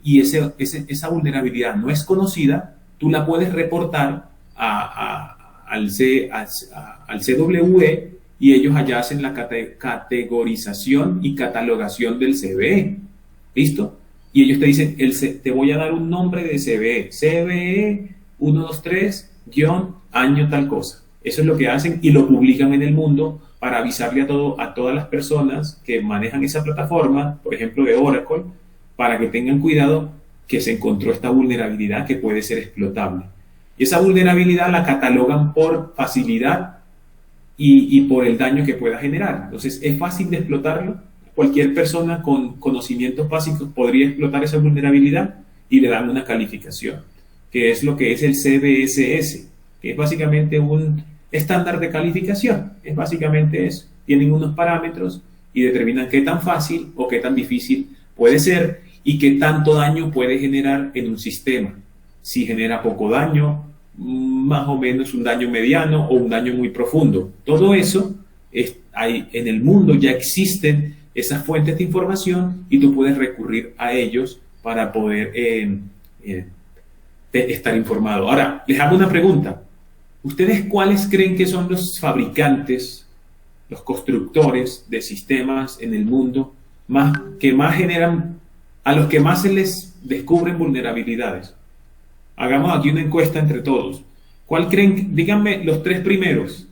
y esa vulnerabilidad no es conocida, tú la puedes reportar al CWE, y ellos allá hacen la categorización y catalogación del CVE. ¿Listo? Y ellos te dicen, te voy a dar un nombre de CVE. CVE 123-año tal cosa. Eso es lo que hacen y lo publican en el mundo para avisarle a todas las personas que manejan esa plataforma, por ejemplo de Oracle, para que tengan cuidado que se encontró esta vulnerabilidad que puede ser explotable. Y esa vulnerabilidad la catalogan por facilidad y por el daño que pueda generar. Entonces, es fácil de explotarlo. Cualquier persona con conocimientos básicos podría explotar esa vulnerabilidad y le dan una calificación, que es lo que es el CVSS, que es básicamente un estándar de calificación. Es básicamente eso. Tienen unos parámetros y determinan qué tan fácil o qué tan difícil puede ser y qué tanto daño puede generar en un sistema. Si genera poco daño, más o menos un daño mediano o un daño muy profundo. Todo eso hay en el mundo, ya existen esas fuentes de información y tú puedes recurrir a ellos para poder estar informado. Ahora, les hago una pregunta. ¿Ustedes cuáles creen que son los fabricantes, los constructores de sistemas en el mundo que más generan, a los que más se les descubren vulnerabilidades? Hagamos aquí una encuesta entre todos. ¿Cuál creen? Díganme los 3 primeros.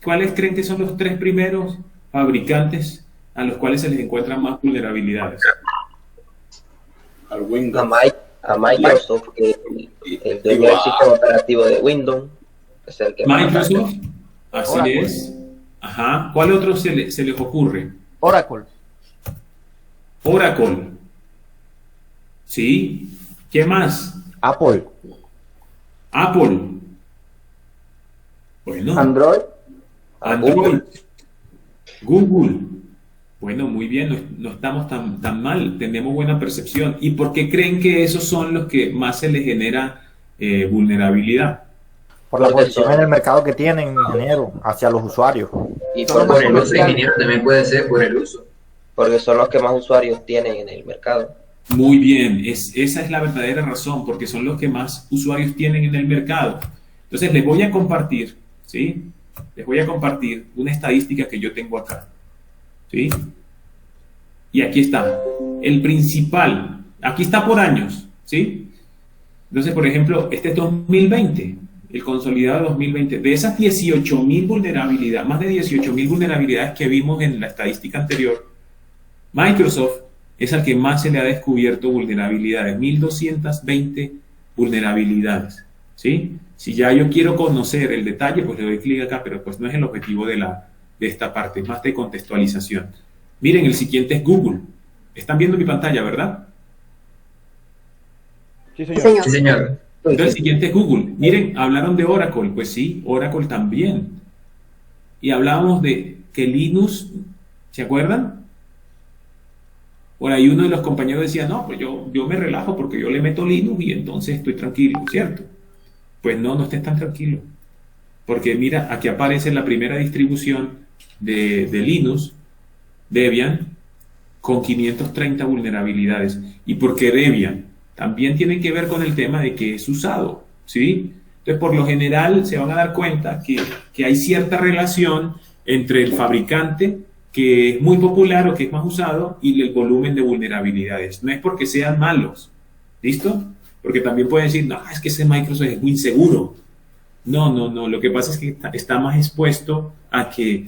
¿Cuáles creen que son los 3 primeros fabricantes a los cuales se les encuentran más vulnerabilidades? Al Windows. A Microsoft, el dueño del sistema operativo de Windows. Es el que Microsoft, así Oracle. Es. Ajá. ¿Cuál otro se les ocurre? Oracle. Oracle. Sí. ¿Qué más? Apple. Bueno. Android. Google. Bueno, muy bien, no estamos tan mal, tenemos buena percepción. ¿Y por qué creen que esos son los que más se les genera vulnerabilidad? Por la posición en el mercado que tienen, ingeniero, hacia los usuarios. Y por el uso, ingeniero, también puede ser por el uso. Porque son los que más usuarios tienen en el mercado. Muy bien, esa es la verdadera razón, porque son los que más usuarios tienen en el mercado. Entonces les voy a compartir ¿sí? Les voy a compartir una estadística que yo tengo acá, ¿sí? Y aquí está, el principal, aquí está por años, ¿sí? Entonces, por ejemplo, este es 2020, el consolidado de 2020. De esas 18.000 vulnerabilidades, más de 18.000 vulnerabilidades que vimos en la estadística anterior, Microsoft es al que más se le ha descubierto vulnerabilidades, 1.220 vulnerabilidades, ¿sí? Si ya yo quiero conocer el detalle, pues le doy clic acá, pero pues no es el objetivo de esta parte, es más de contextualización. Miren, el siguiente es Google. Están viendo mi pantalla, ¿verdad? Sí, señor. Sí, señor. Entonces, el siguiente es Google. Miren, hablaron de Oracle. Pues sí, Oracle también. Y hablábamos de que Linux, ¿se acuerdan? Por ahí uno de los compañeros decía, no, pues yo me relajo porque yo le meto Linux y entonces estoy tranquilo, ¿cierto? Pues no estés tan tranquilo. Porque mira, aquí aparece la primera distribución de Linux, Debian, con 530 vulnerabilidades. ¿Y por qué Debian? También tiene que ver con el tema de que es usado, ¿sí? Entonces, por lo general, se van a dar cuenta que hay cierta relación entre el fabricante, que es muy popular o que es más usado, y el volumen de vulnerabilidades. No es porque sean malos, ¿listo? Porque también pueden decir, no, es que ese Microsoft es muy inseguro. No, lo que pasa es que está más expuesto a que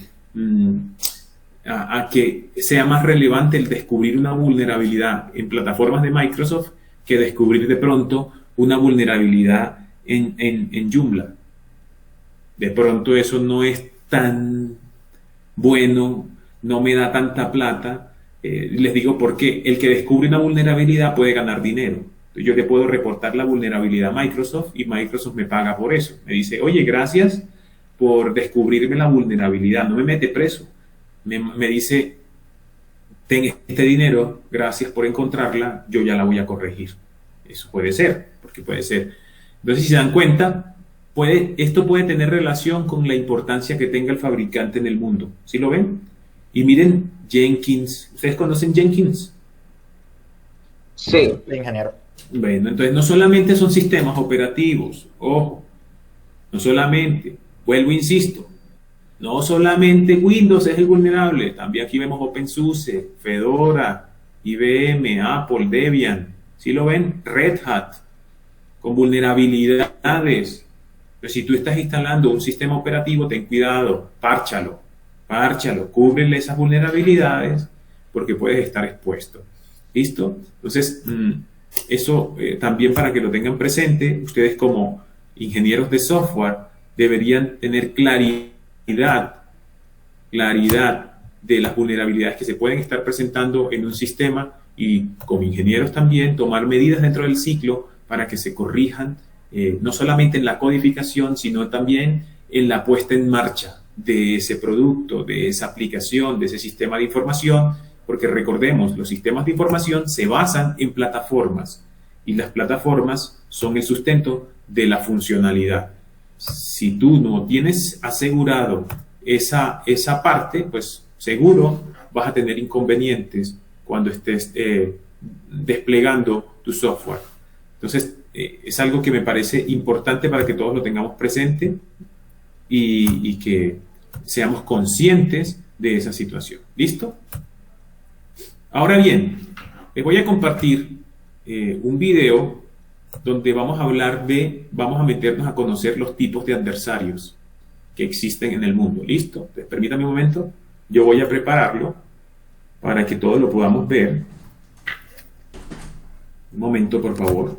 sea más relevante el descubrir una vulnerabilidad en plataformas de Microsoft que descubrir de pronto una vulnerabilidad en Joomla. De pronto eso no es tan bueno, no me da tanta plata. Les digo por qué. El que descubre una vulnerabilidad puede ganar dinero. Yo le puedo reportar la vulnerabilidad a Microsoft y Microsoft me paga por eso. Me dice, oye, gracias por descubrirme la vulnerabilidad. No me mete preso. Me dice, ten este dinero, gracias por encontrarla, yo ya la voy a corregir. Eso puede ser, porque puede ser. Entonces, si se dan cuenta, esto puede tener relación con la importancia que tenga el fabricante en el mundo. ¿Sí lo ven? Y miren Jenkins. ¿Ustedes conocen Jenkins? Sí, ingeniero. Bueno, entonces no solamente son sistemas operativos, ojo, no solamente, vuelvo, insisto, no solamente Windows es el vulnerable, también aquí vemos OpenSUSE, Fedora, IBM, Apple, Debian, ¿sí lo ven? Red Hat, con vulnerabilidades. Pero si tú estás instalando un sistema operativo, ten cuidado, párchalo, cúbrele esas vulnerabilidades porque puedes estar expuesto. ¿Listo? Entonces, eso también para que lo tengan presente, ustedes como ingenieros de software deberían tener claridad de las vulnerabilidades que se pueden estar presentando en un sistema y como ingenieros también tomar medidas dentro del ciclo para que se corrijan, no solamente en la codificación, sino también en la puesta en marcha de ese producto, de esa aplicación, de ese sistema de información, porque recordemos, los sistemas de información se basan en plataformas y las plataformas son el sustento de la funcionalidad. Si tú no tienes asegurado esa parte, pues seguro vas a tener inconvenientes cuando estés desplegando tu software. Entonces, es algo que me parece importante para que todos lo tengamos presente y que seamos conscientes de esa situación. ¿Listo? Ahora bien, les voy a compartir un video donde vamos a meternos a conocer los tipos de adversarios que existen en el mundo. ¿Listo? Entonces, permítanme un momento, yo voy a prepararlo para que todos lo podamos ver. Un momento, por favor.